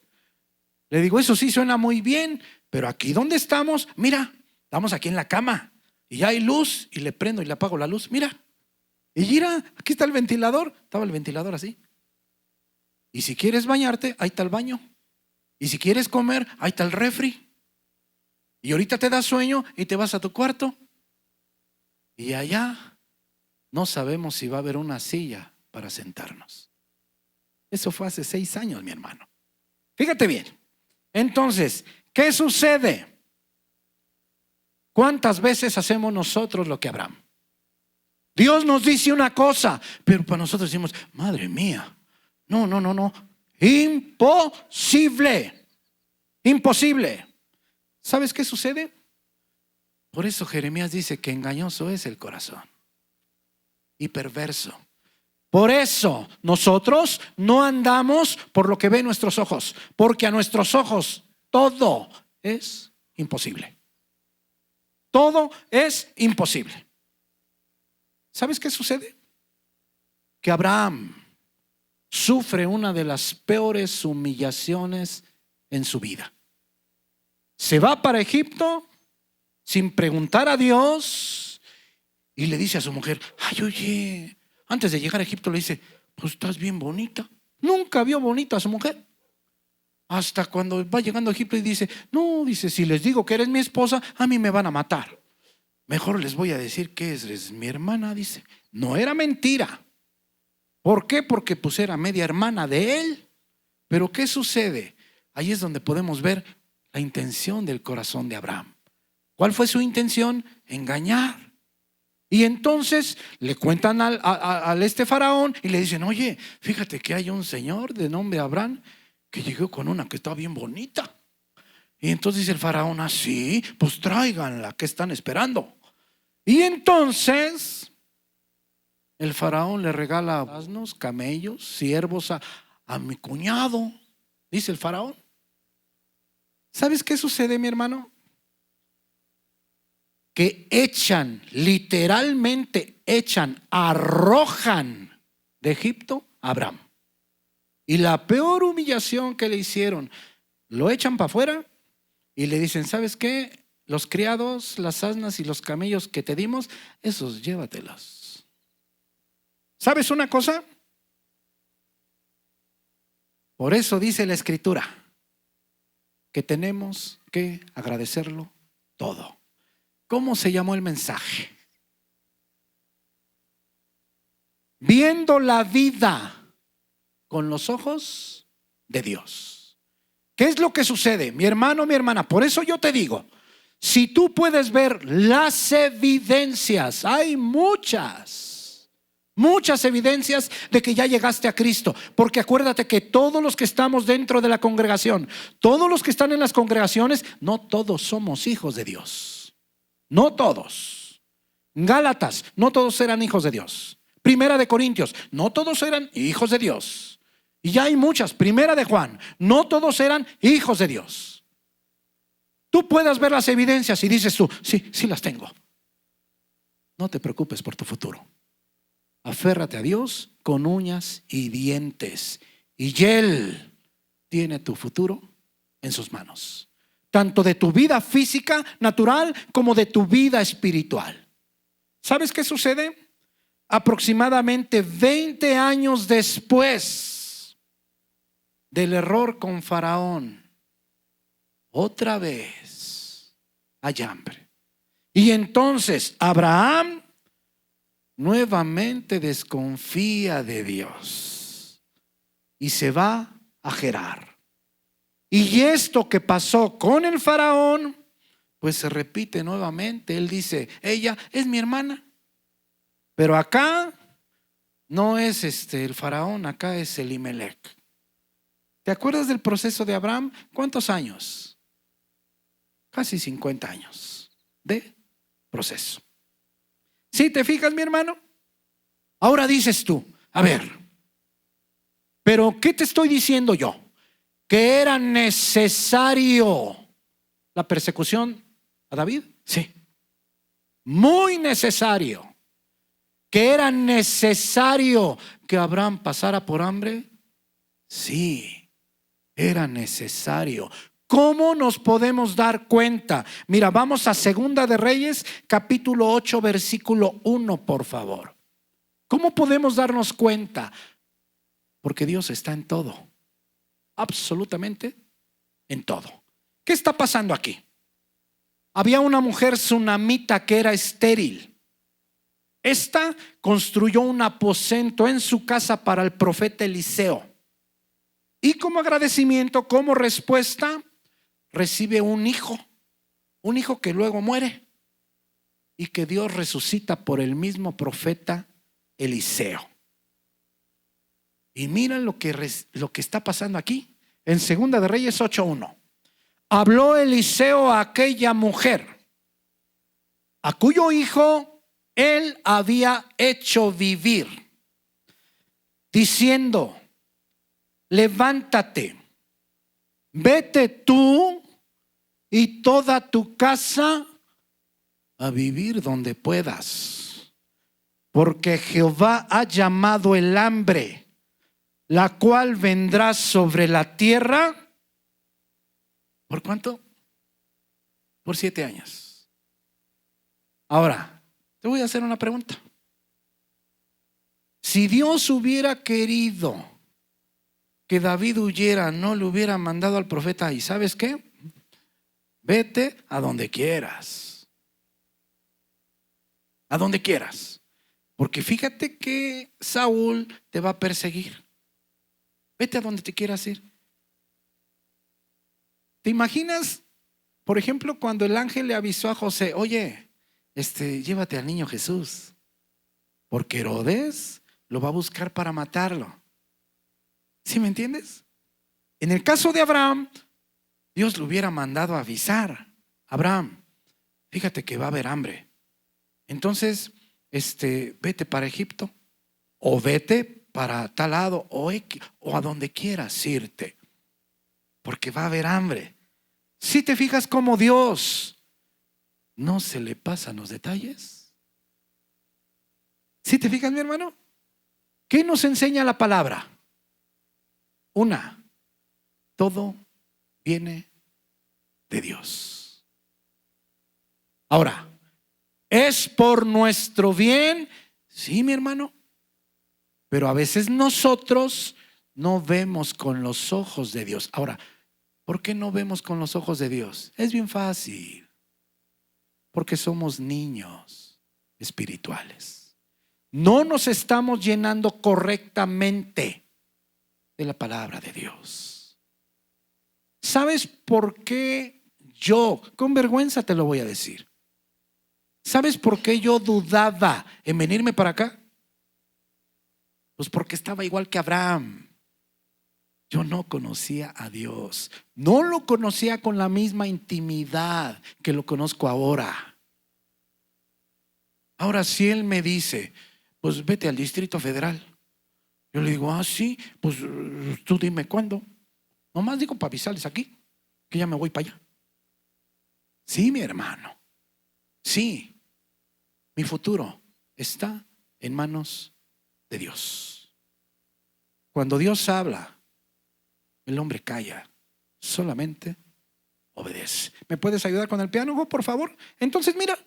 Le digo: eso sí suena muy bien, pero aquí donde estamos, mira, estamos aquí en la cama y ya hay luz, y le prendo y le apago la luz, mira. Y mira, aquí está el ventilador. Estaba el ventilador así. Y si quieres bañarte, ahí está el baño. Y si quieres comer, ahí está el refri. Y ahorita te da sueño y te vas a tu cuarto. Y allá no sabemos si va a haber una silla para sentarnos. Eso fue hace 6 años, mi hermano. Fíjate bien. Entonces, ¿qué sucede? ¿Cuántas veces hacemos nosotros lo que Abraham? Dios nos dice una cosa, pero para nosotros decimos: madre mía, no, imposible, imposible. ¿Sabes qué sucede? Por eso Jeremías dice que engañoso es el corazón y perverso. Por eso nosotros no andamos por lo que ven nuestros ojos, porque a nuestros ojos todo es imposible. Todo es imposible. ¿Sabes qué sucede? Que Abraham sufre una de las peores humillaciones en su vida. Se va para Egipto sin preguntar a Dios y le dice a su mujer: ay, oye, Antes de llegar a Egipto le dice, pues estás bien bonita. Nunca vio bonita a su mujer. Hasta cuando va llegando a Egipto y dice, no, dice, si les digo que eres mi esposa, a mí me van a matar. Mejor les voy a decir que eres mi hermana, dice. No era mentira. ¿Por qué? Porque pues era media hermana de él. Pero ¿qué sucede? Ahí es donde podemos ver la intención del corazón de Abraham. ¿Cuál fue su intención? Engañar. Y entonces le cuentan al faraón y le dicen, oye, fíjate que hay un señor de nombre Abraham que llegó con una que está bien bonita. Y entonces dice el faraón, así, pues tráiganla, ¿qué están esperando? Y entonces el faraón le regala asnos, camellos, siervos a mi cuñado, dice el faraón. ¿Sabes qué sucede, mi hermano? Que literalmente arrojan de Egipto a Abraham. Y la peor humillación que le hicieron, lo echan para afuera y le dicen, ¿sabes qué? Los criados, las asnas y los camellos que te dimos, esos llévatelos. ¿Sabes una cosa? Por eso dice la Escritura que tenemos que agradecerlo todo. ¿Cómo se llamó el mensaje? Viendo la vida con los ojos de Dios. ¿Qué es lo que sucede? Mi hermano, mi hermana, por eso yo te digo, si tú puedes ver las evidencias, hay muchas evidencias de que ya llegaste a Cristo, porque acuérdate que todos los que estamos dentro de la congregación, todos los que están en las congregaciones, no todos somos hijos de Dios. No todos. Gálatas, no todos eran hijos de Dios. Primera de Corintios, no todos eran hijos de Dios. Y ya hay muchas. Primera de Juan, no todos eran hijos de Dios. Tú puedes ver las evidencias y dices tú, sí las tengo. No te preocupes por tu futuro. Aférrate a Dios con uñas y dientes. Y Él tiene tu futuro en sus manos. Tanto de tu vida física, natural, como de tu vida espiritual. ¿Sabes qué sucede? Aproximadamente 20 años después del error con Faraón, otra vez hay hambre. Y entonces Abraham nuevamente desconfía de Dios y se va a Gerar. Y esto que pasó con el faraón, pues se repite nuevamente. Él dice, ella es mi hermana. Pero acá no es el faraón, acá es Elimelech. ¿Te acuerdas del proceso de Abraham? ¿Cuántos años? Casi 50 años de proceso. ¿Sí te fijas, mi hermano? Ahora dices tú, a ver, pero ¿qué te estoy diciendo yo? Que era necesario la persecución a David. Sí, muy necesario. Que era necesario que Abraham pasara por hambre. Sí, era necesario. ¿Cómo nos podemos dar cuenta? Mira, vamos a Segunda de Reyes, capítulo 8, versículo 1, por favor. ¿Cómo podemos darnos cuenta? Porque Dios está en todo. Absolutamente en todo. ¿Qué está pasando aquí? Había una mujer sunamita que era estéril. Esta construyó un aposento en su casa para el profeta Eliseo. Y como agradecimiento, como respuesta, recibe un hijo que luego muere y que Dios resucita por el mismo profeta Eliseo. Y miren lo que está pasando aquí. En Segunda de Reyes 8:1. Habló Eliseo a aquella mujer, a cuyo hijo él había hecho vivir, diciendo, levántate, vete tú y toda tu casa a vivir donde puedas, porque Jehová ha llamado el hambre, la cual vendrá sobre la tierra. ¿Por cuánto? Por 7 años. Ahora, te voy a hacer una pregunta. Si Dios hubiera querido que David huyera, no le hubiera mandado al profeta. ¿Y sabes qué? Vete a donde quieras. A donde quieras. Porque fíjate que Saúl te va a perseguir. Vete a donde te quieras ir. ¿Te imaginas, por ejemplo, cuando el ángel le avisó a José, oye, llévate al niño Jesús, porque Herodes lo va a buscar para matarlo? ¿Sí me entiendes? En el caso de Abraham, Dios le hubiera mandado a avisar. Abraham, fíjate que va a haber hambre. Entonces, vete para Egipto, o vete para tal lado, o a donde quieras irte, porque va a haber hambre. Si te fijas cómo Dios no se le pasan los detalles. Si te fijas, mi hermano, ¿qué nos enseña la palabra? Una, todo viene de Dios. Ahora, ¿es por nuestro bien? Sí, mi hermano. Pero a veces nosotros no vemos con los ojos de Dios. Ahora, ¿por qué no vemos con los ojos de Dios? Es bien fácil. Porque somos niños espirituales. No nos estamos llenando correctamente de la palabra de Dios. ¿Sabes por qué yo, con vergüenza te lo voy a decir, ¿sabes por qué yo dudaba en venirme para acá? Pues porque estaba igual que Abraham. Yo no conocía a Dios. No lo conocía con la misma intimidad que lo conozco ahora. Ahora, si Él me dice, pues vete al Distrito Federal, yo le digo, sí, pues tú dime cuándo. Nomás digo para avisarles aquí, que ya me voy para allá. Sí, mi hermano. Sí, mi futuro está en manos de Dios. Cuando Dios habla, el hombre calla, solamente obedece. ¿Me puedes ayudar con el piano, por favor? Entonces, mira,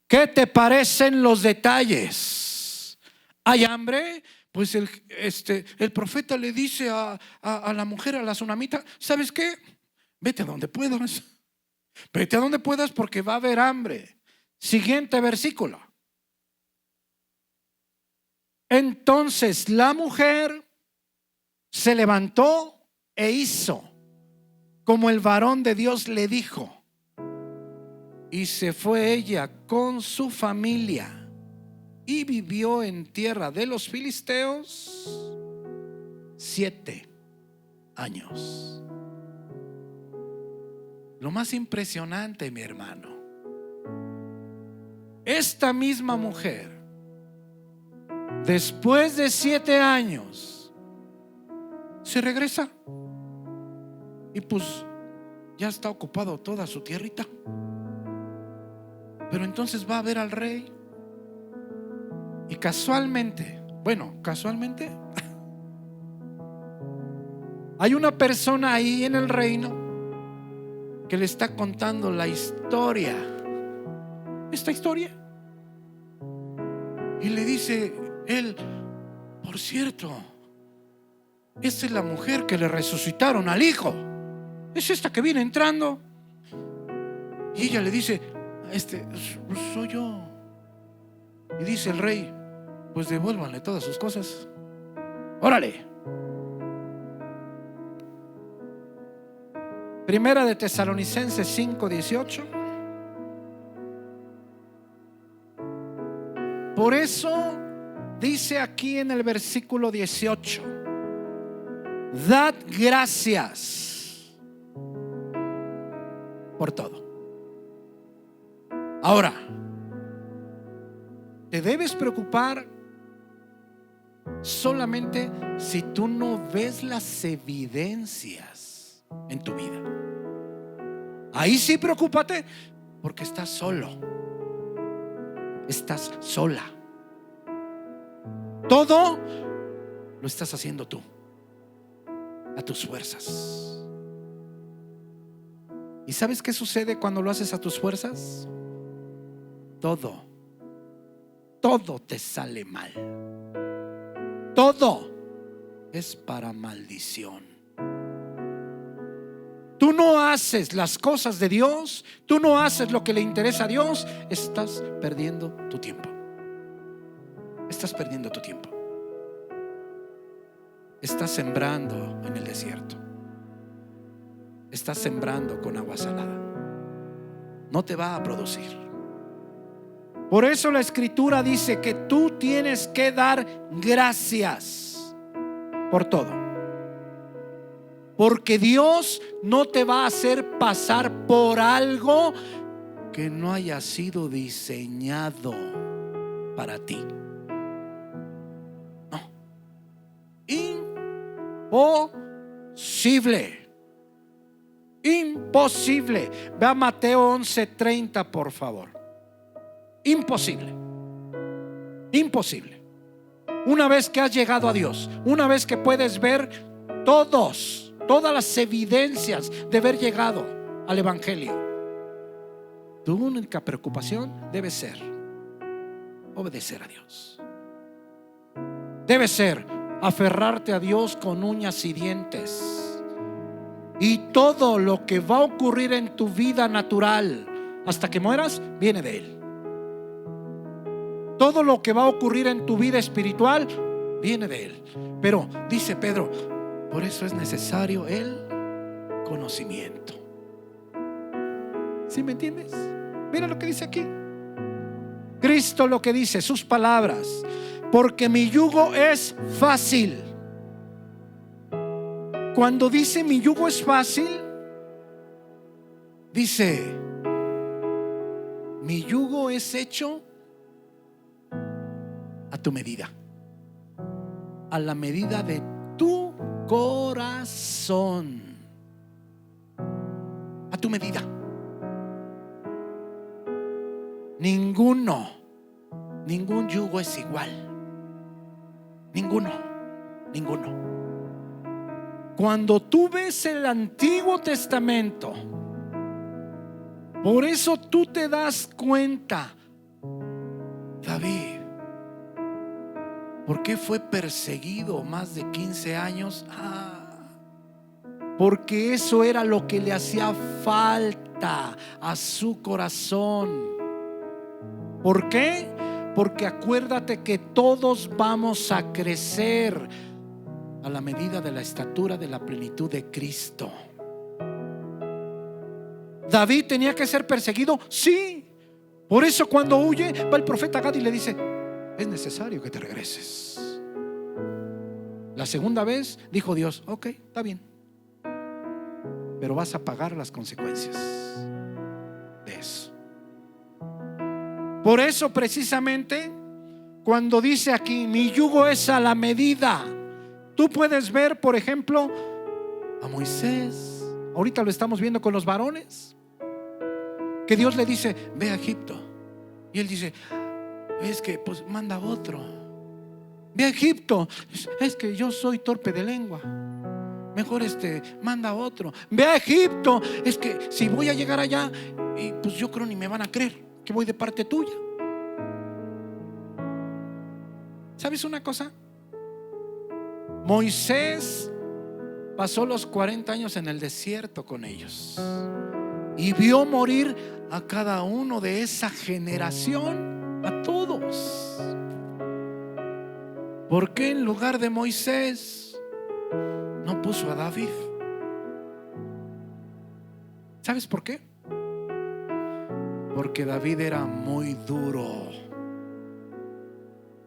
¿qué te parecen los detalles? ¿Hay hambre? Pues el profeta le dice a la mujer, a la tsunamita, ¿sabes qué? Vete a donde puedas. Vete a donde puedas porque va a haber hambre. Siguiente versículo. Entonces la mujer se levantó e hizo como el varón de Dios le dijo. Y se fue ella con su familia y vivió en tierra de los filisteos 7 años. Lo más impresionante, mi hermano, esta misma mujer, después de 7 años, se regresa y pues ya está ocupado toda su tierrita. Pero entonces va a ver al rey y casualmente hay una persona ahí en el reino que le está contando la historia, esta historia, y le dice él, por cierto, esta es la mujer que le resucitaron al hijo, es esta que viene entrando. Y ella le dice, soy yo. Y dice el rey, pues devuélvanle todas sus cosas. Órale. Primera de Tesalonicenses 5:18. Por eso dice aquí en el versículo 18, dad gracias por todo. Ahora, te debes preocupar solamente si tú no ves las evidencias en tu vida. Ahí sí preocúpate, porque estás solo, estás sola. Todo lo estás haciendo tú, a tus fuerzas. ¿Y sabes qué sucede cuando lo haces a tus fuerzas? Todo todo te sale mal. Todo es para maldición. Tú no haces las cosas de Dios, tú no haces lo que le interesa a Dios, estás perdiendo tu tiempo. Estás perdiendo tu tiempo. Estás sembrando en el desierto. Estás sembrando con agua salada. No te va a producir. Por eso la Escritura dice que tú tienes que dar gracias por todo. Porque Dios no te va a hacer pasar por algo que no haya sido diseñado para ti. No. Imposible. Imposible. Ve a Mateo 11:30, por favor. Imposible. Imposible. Una vez que has llegado a Dios, una vez que puedes ver todas las evidencias de haber llegado al Evangelio, tu única preocupación debe ser obedecer a Dios. Debe ser aferrarte a Dios con uñas y dientes. Y todo lo que va a ocurrir en tu vida natural hasta que mueras viene de Él. Todo lo que va a ocurrir en tu vida espiritual viene de Él. Pero dice Pedro, por eso es necesario el conocimiento. ¿Sí me entiendes? Mira lo que dice aquí. Cristo lo que dice, sus palabras: porque mi yugo es fácil. Cuando dice mi yugo es fácil, dice mi yugo es hecho a tu medida, a la medida de tu corazón, a tu medida. Ningún yugo es igual. Ninguno. Cuando tú ves el Antiguo Testamento, por eso tú te das cuenta, David, ¿por qué fue perseguido más de 15 años? Porque eso era lo que le hacía falta a su corazón. ¿Por qué? Porque acuérdate que todos vamos a crecer a la medida de la estatura de la plenitud de Cristo. ¿David tenía que ser perseguido? Sí. Por eso cuando huye, va el profeta Gad y le dice: es necesario que te regreses. La segunda vez dijo Dios: ok, está bien, pero vas a pagar las consecuencias de eso. Por eso precisamente cuando dice aquí mi yugo es a la medida, tú puedes ver, por ejemplo, a Moisés. Ahorita lo estamos viendo con los varones, que Dios le dice: ve a Egipto. Y él dice: es que pues manda otro. Ve a Egipto. Es que yo soy torpe de lengua. Mejor manda otro. Ve a Egipto. Es que si voy a llegar allá, y pues yo creo ni me van a creer que voy de parte tuya. ¿Sabes una cosa? Moisés pasó los 40 años en el desierto con ellos y vio morir a cada uno de esa generación, a todos. ¿Por qué en lugar de Moisés no puso a David? ¿Sabes por qué? Porque David era muy duro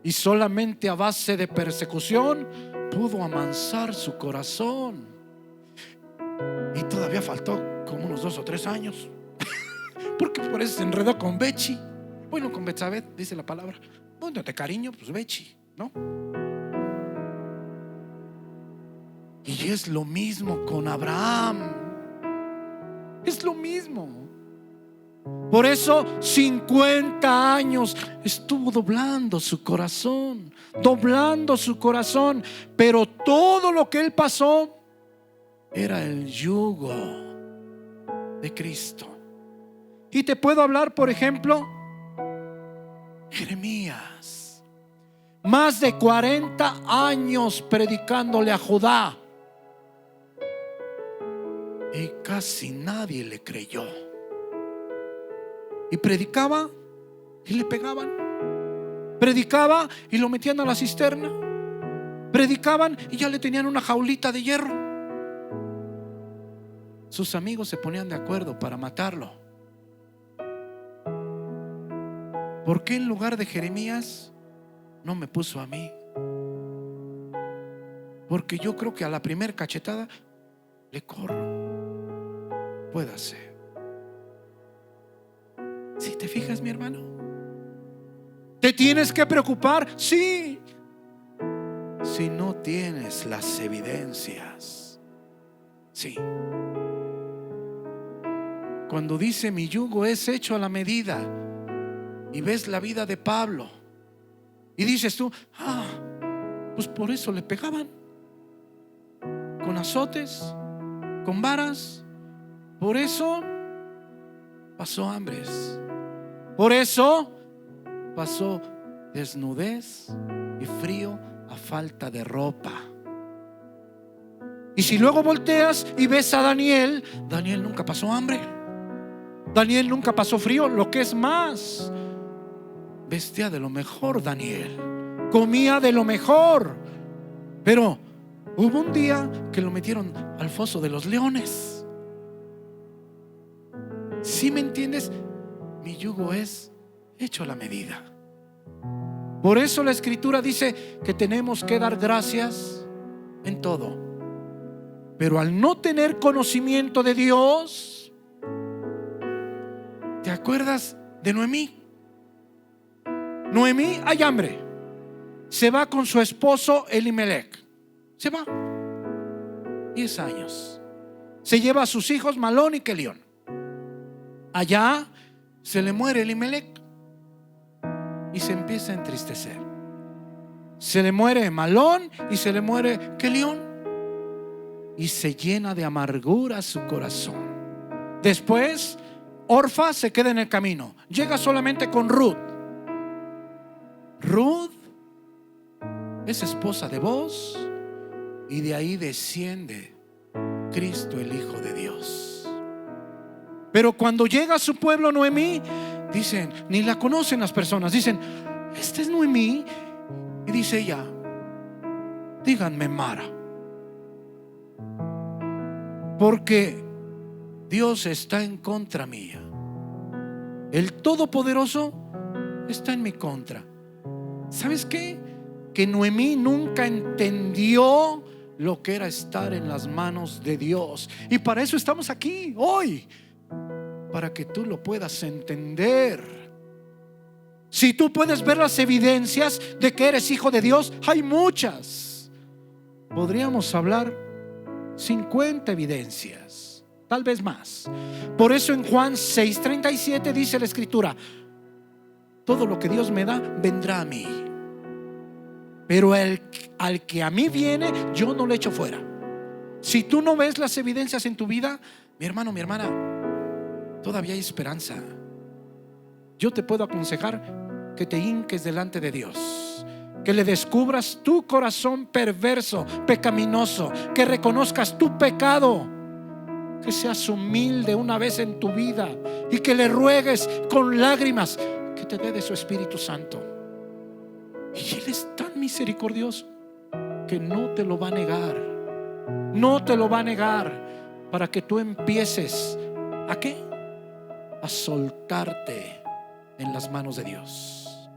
y solamente a base de persecución pudo amansar su corazón. Y todavía faltó como unos 2 o 3 años porque por eso se enredó con Bechi. Bueno, con Betsabé, dice la palabra. Bueno, de cariño, pues Bechi, ¿no? Y es lo mismo con Abraham. Es lo mismo. Por eso 50 años estuvo doblando su corazón, pero todo lo que él pasó era el yugo de Cristo. Y te puedo hablar, por ejemplo, Jeremías, más de 40 años predicándole a Judá, y casi nadie le creyó. Y predicaba y le pegaban. Predicaba y lo metían a la cisterna. Predicaban y ya le tenían una jaulita de hierro. Sus amigos se ponían de acuerdo para matarlo. ¿Por qué en lugar de Jeremías no me puso a mí? Porque yo creo que a la primer cachetada le corro. Puede ser. Si te fijas, mi hermano, ¿te tienes que preocupar? Sí. Si no tienes las evidencias. Sí. Cuando dice mi yugo es hecho a la medida, y ves la vida de Pablo y dices tú, pues por eso le pegaban, con azotes, con varas. Por eso pasó hambres. Por eso pasó desnudez y frío a falta de ropa. Y si luego volteas y ves a Daniel, Daniel nunca pasó hambre. Daniel nunca pasó frío. Lo que es más, vestía de lo mejor Daniel, comía de lo mejor. Pero hubo un día que lo metieron al foso de los leones. ¿Sí me entiendes? Mi yugo es hecho a la medida. Por eso la Escritura dice que tenemos que dar gracias en todo. Pero al no tener conocimiento de Dios, ¿te acuerdas de Noemí? Noemí, hay hambre. Se va con su esposo Elimelech. Se va 10 años. Se lleva a sus hijos Malón y Kelión. Allá se le muere Elimelech y se empieza a entristecer. Se le muere Malón y se le muere Kelión, y se llena de amargura su corazón. Después Orfa se queda en el camino. Llega solamente con Ruth. Ruth es esposa de Boaz, y de ahí desciende Cristo, el Hijo de Dios. Pero cuando llega a su pueblo Noemí, dicen, ni la conocen las personas, dicen, esta es Noemí. Y dice ella, díganme Mara, porque Dios está en contra mía. El Todopoderoso está en mi contra. ¿Sabes qué? Que Noemí nunca entendió lo que era estar en las manos de Dios. Y para eso estamos aquí hoy, para que tú lo puedas entender. Si tú puedes ver las evidencias de que eres hijo de Dios, hay muchas. Podríamos hablar 50 evidencias, tal vez más. Por eso en Juan 6:37 dice la Escritura, todo lo que Dios me da vendrá a mí, pero al que a mí viene, yo no le echo fuera. Si tú no ves las evidencias en tu vida, mi hermano, mi hermana, todavía hay esperanza. Yo te puedo aconsejar que te hinques delante de Dios, que le descubras tu corazón perverso, pecaminoso, que reconozcas tu pecado, que seas humilde una vez en tu vida y que le ruegues con lágrimas que te dé de su Espíritu Santo. Y Él es tan misericordioso que no te lo va a negar. No te lo va a negar, para que tú empieces ¿a qué? A soltarte en las manos de Dios.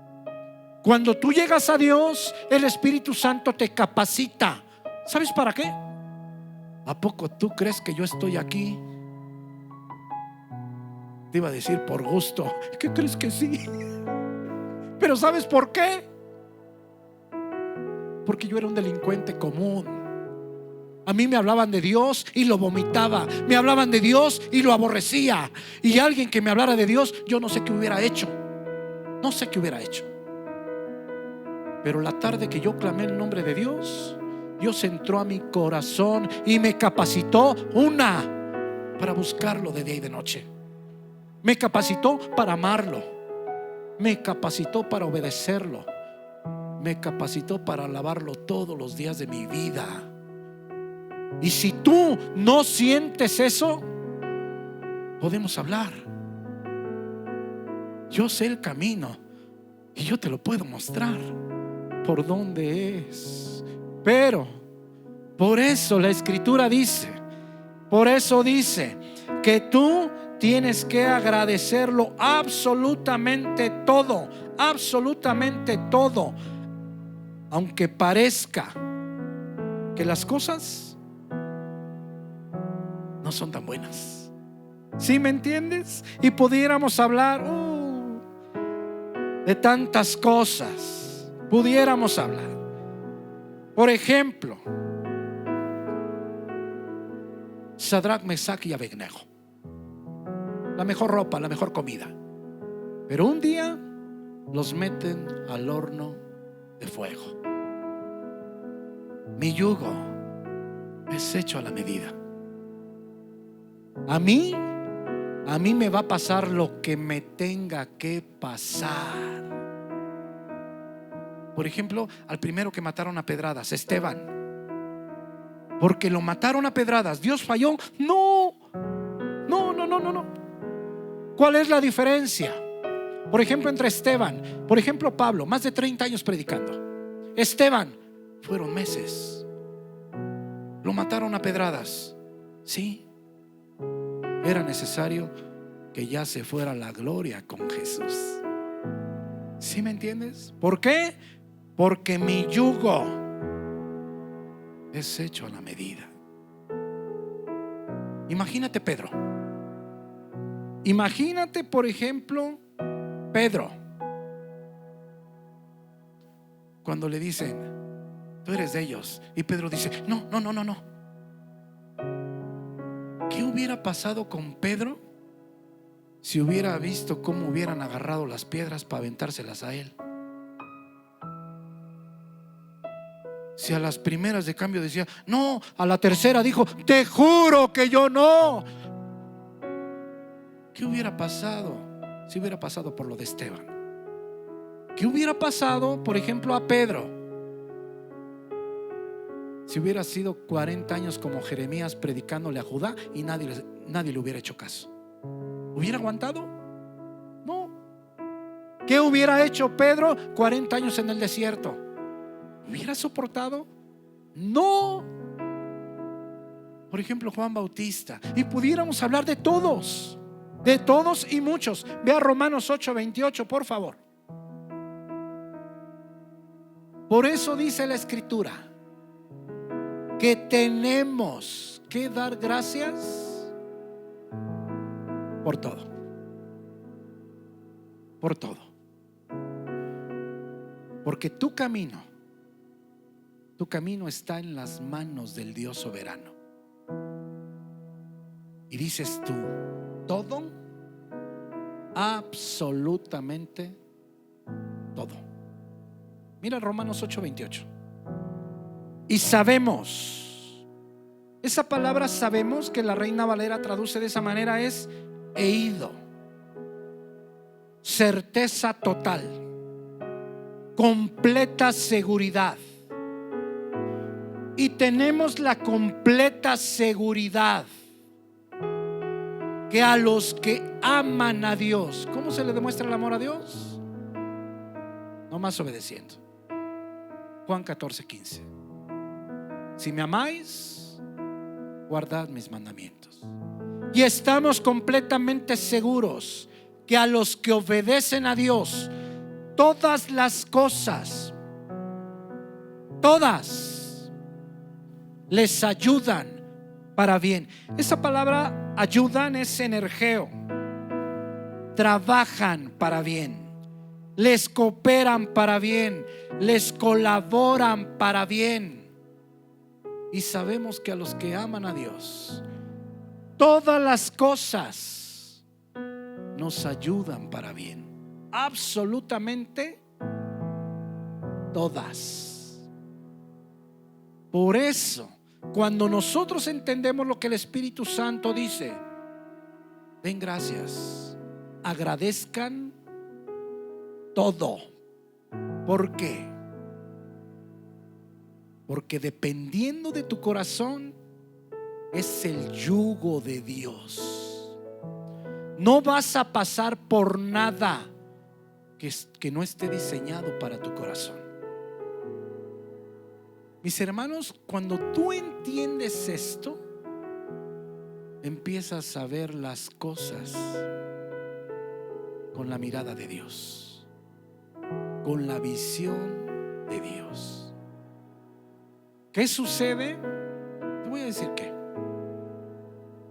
Cuando tú llegas a Dios, el Espíritu Santo te capacita. ¿Sabes para qué? ¿A poco tú crees que yo estoy aquí? Te iba a decir por gusto. ¿Qué crees que sí? Pero ¿sabes por qué? Porque yo era un delincuente común. A mí me hablaban de Dios y lo vomitaba. Me hablaban de Dios y lo aborrecía. Y alguien que me hablara de Dios, yo no sé qué hubiera hecho. No sé qué hubiera hecho. Pero la tarde que yo clamé el nombre de Dios, Dios entró a mi corazón y me capacitó para buscarlo de día y de noche. Me capacitó para amarlo. me capacitó para obedecerlo, me capacitó para alabarlo todos los días de mi vida. Y si tú no sientes eso, podemos hablar. Yo sé el camino y yo te lo puedo mostrar por dónde es. Pero por eso la Escritura dice, por eso dice que tú tienes que agradecerlo absolutamente todo, absolutamente todo, aunque parezca que las cosas no son tan buenas. ¿Sí me entiendes? Y pudiéramos hablar de tantas cosas. Pudiéramos hablar. Por ejemplo, Sadrach, Mesach y Abednego. La mejor ropa, la mejor comida. Pero un día los meten al horno de fuego. Mi yugo es hecho a la medida. A mí me va a pasar lo que me tenga que pasar. Por ejemplo, al primero que mataron a pedradas, Esteban. Porque lo mataron a pedradas. ¿Dios falló? No. ¿Cuál es la diferencia? Por ejemplo, entre Esteban, por ejemplo, Pablo, más de 30 años predicando. Esteban, fueron meses. Lo mataron a pedradas. Sí, era necesario que ya se fuera la gloria con Jesús. ¿Sí me entiendes? ¿Por qué? Porque mi yugo es hecho a la medida. Imagínate Pedro. Imagínate, por ejemplo, Pedro, cuando le dicen, tú eres de ellos, y Pedro dice, no. ¿Qué hubiera pasado con Pedro si hubiera visto cómo hubieran agarrado las piedras para aventárselas a él? Si a las primeras de cambio decía no, a la tercera dijo, te juro que yo no. ¿Qué hubiera pasado si hubiera pasado por lo de Esteban? ¿Qué hubiera pasado, por ejemplo, a Pedro si hubiera sido 40 años como Jeremías predicándole a Judá y nadie le hubiera hecho caso? ¿Hubiera aguantado? No. ¿Qué hubiera hecho Pedro 40 años en el desierto? ¿Hubiera soportado? No. Por ejemplo, Juan Bautista. Y pudiéramos hablar de todos y muchos. Vea Romanos 8:28, por favor. Por eso dice la Escritura que tenemos que dar gracias por todo. Por todo. Porque tu camino está en las manos del Dios soberano. Y dices tú, todo, absolutamente todo. Mira Romanos 8:28. Y sabemos, esa palabra sabemos, que la Reina Valera traduce de esa manera, es he ido, certeza total, completa seguridad. Y tenemos la completa seguridad que a los que aman a Dios, ¿cómo se le demuestra el amor a Dios? No más obedeciendo. Juan 14:15. Si me amáis, guardad mis mandamientos. Y estamos completamente seguros que a los que obedecen a Dios, todas las cosas, todas, les ayudan para bien. Esa palabra ayudan es energeo. Trabajan para bien, les cooperan para bien, les colaboran para bien. Y sabemos que a los que aman a Dios, todas las cosas nos ayudan para bien. Absolutamente todas. Por eso, cuando nosotros entendemos lo que el Espíritu Santo dice, den gracias, agradezcan todo. ¿Por qué? Porque dependiendo de tu corazón es el yugo de Dios. No vas a pasar por nada que no esté diseñado para tu corazón. Mis hermanos, cuando tú entiendes esto, empiezas a ver las cosas con la mirada de Dios, con la visión de Dios. ¿Qué sucede? Te voy a decir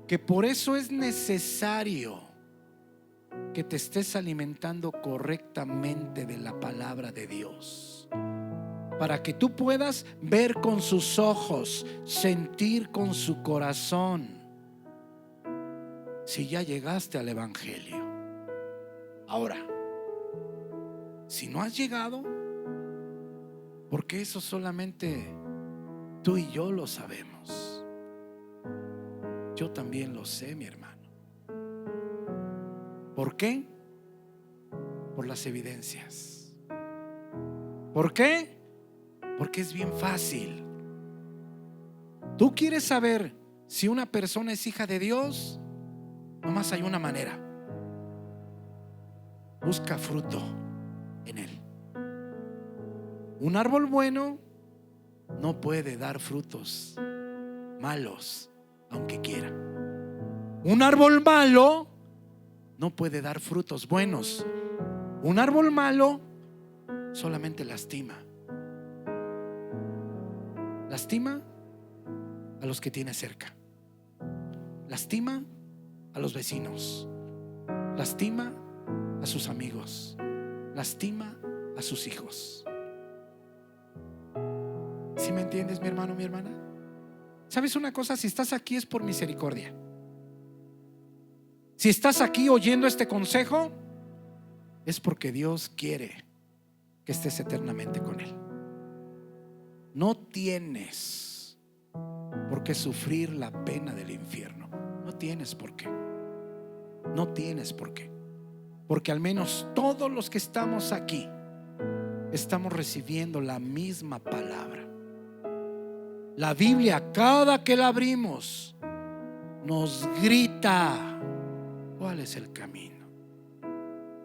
que por eso es necesario que te estés alimentando correctamente de la palabra de Dios, para que tú puedas ver con sus ojos, sentir con su corazón si ya llegaste al Evangelio. Ahora, si no has llegado, porque eso solamente tú y yo lo sabemos. Yo también lo sé, mi hermano. ¿Por qué? Por las evidencias. ¿Por qué? Porque es bien fácil. Tú quieres saber si una persona es hija de Dios, nomás hay una manera: busca fruto en él. Un árbol bueno no puede dar frutos malos, aunque quiera. Un árbol malo no puede dar frutos buenos. Un árbol malo solamente lastima. Lastima a los que tiene cerca. Lastima a los vecinos. Lastima a sus amigos. Lastima a sus hijos. ¿Sí me entiendes, mi hermano, mi hermana? ¿Sabes una cosa? Si estás aquí es por misericordia. Si estás aquí oyendo este consejo, es porque Dios quiere que estés eternamente con Él. No tienes por qué sufrir la pena del infierno. No tienes por qué. No tienes por qué. Porque al menos todos los que estamos aquí estamos recibiendo la misma palabra. La Biblia, cada que la abrimos, nos grita cuál es el camino,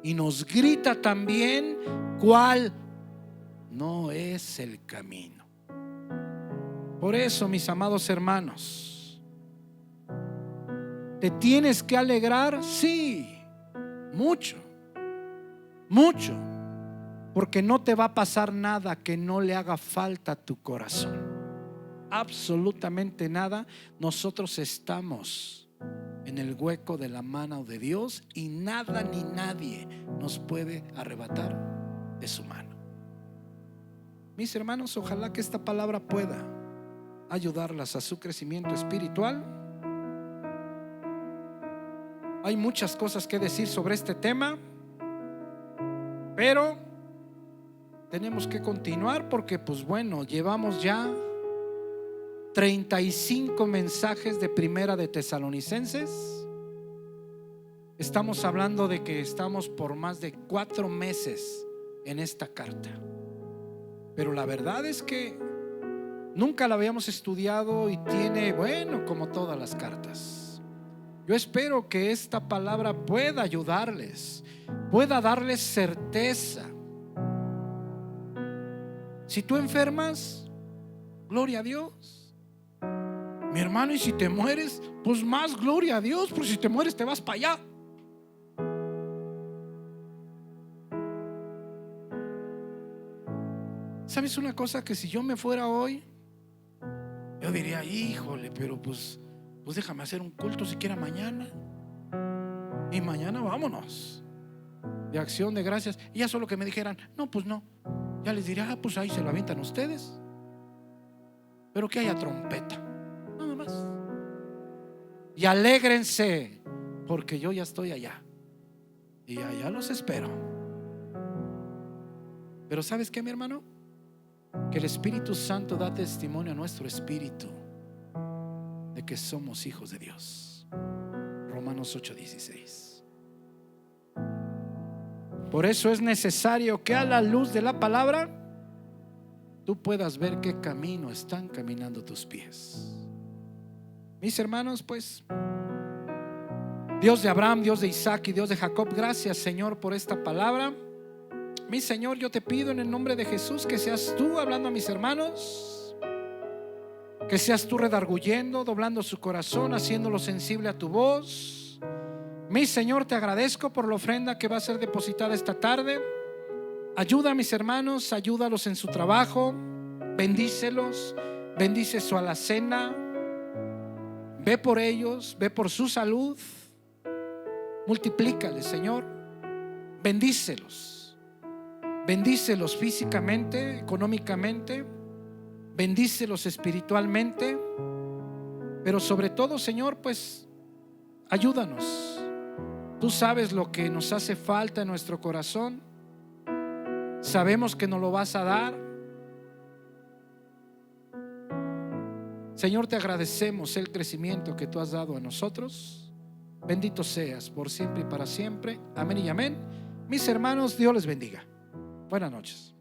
y nos grita también cuál no es el camino. Por eso, mis amados hermanos, ¿te tienes que alegrar? Sí, mucho, mucho, porque no te va a pasar nada que no le haga falta a tu corazón. Absolutamente nada. Nosotros estamos en el hueco de la mano de Dios y nada ni nadie nos puede arrebatar de su mano. Mis hermanos, ojalá que esta palabra pueda ayudarlas a su crecimiento espiritual. Hay muchas cosas que decir sobre este tema, pero tenemos que continuar porque pues bueno, llevamos ya 35 mensajes de Primera de Tesalonicenses. Estamos hablando de que estamos por más de 4 meses en esta carta, pero la verdad es que nunca la habíamos estudiado y tiene, bueno, como todas las cartas. Yo espero que esta palabra pueda ayudarles, pueda darles certeza. Si tú enfermas, gloria a Dios, mi hermano. Y si te mueres, pues más gloria a Dios, porque si te mueres te vas para allá. ¿Sabes una cosa? Que si yo me fuera hoy, yo diría, híjole, pero pues déjame hacer un culto siquiera mañana, y mañana vámonos de acción de gracias. Y ya solo que me dijeran, no, pues no, ya les diría, pues ahí se lo avientan ustedes, pero que haya trompeta, nada más. Y alégrense, porque yo ya estoy allá y allá los espero. Pero ¿sabes qué, mi hermano? Que el Espíritu Santo da testimonio a nuestro espíritu de que somos hijos de Dios. Romanos 8:16. Por eso es necesario que a la luz de la palabra tú puedas ver qué camino están caminando tus pies. Mis hermanos, pues, Dios de Abraham, Dios de Isaac y Dios de Jacob, gracias, Señor, por esta palabra. Mi Señor, yo te pido en el nombre de Jesús que seas tú hablando a mis hermanos, que seas tú redarguyendo, doblando su corazón, haciéndolo sensible a tu voz. Mi Señor, te agradezco por la ofrenda que va a ser depositada esta tarde. Ayuda a mis hermanos, ayúdalos en su trabajo, bendícelos, bendice su alacena, ve por ellos, ve por su salud, multiplícales, Señor, bendícelos, bendícelos físicamente, económicamente, bendícelos espiritualmente, pero sobre todo, Señor, pues ayúdanos. Tú sabes lo que nos hace falta en nuestro corazón. Sabemos que nos lo vas a dar. Señor, te agradecemos el crecimiento que tú has dado a nosotros. Bendito seas por siempre y para siempre. Amén y amén. Mis hermanos, Dios les bendiga. Buenas noches.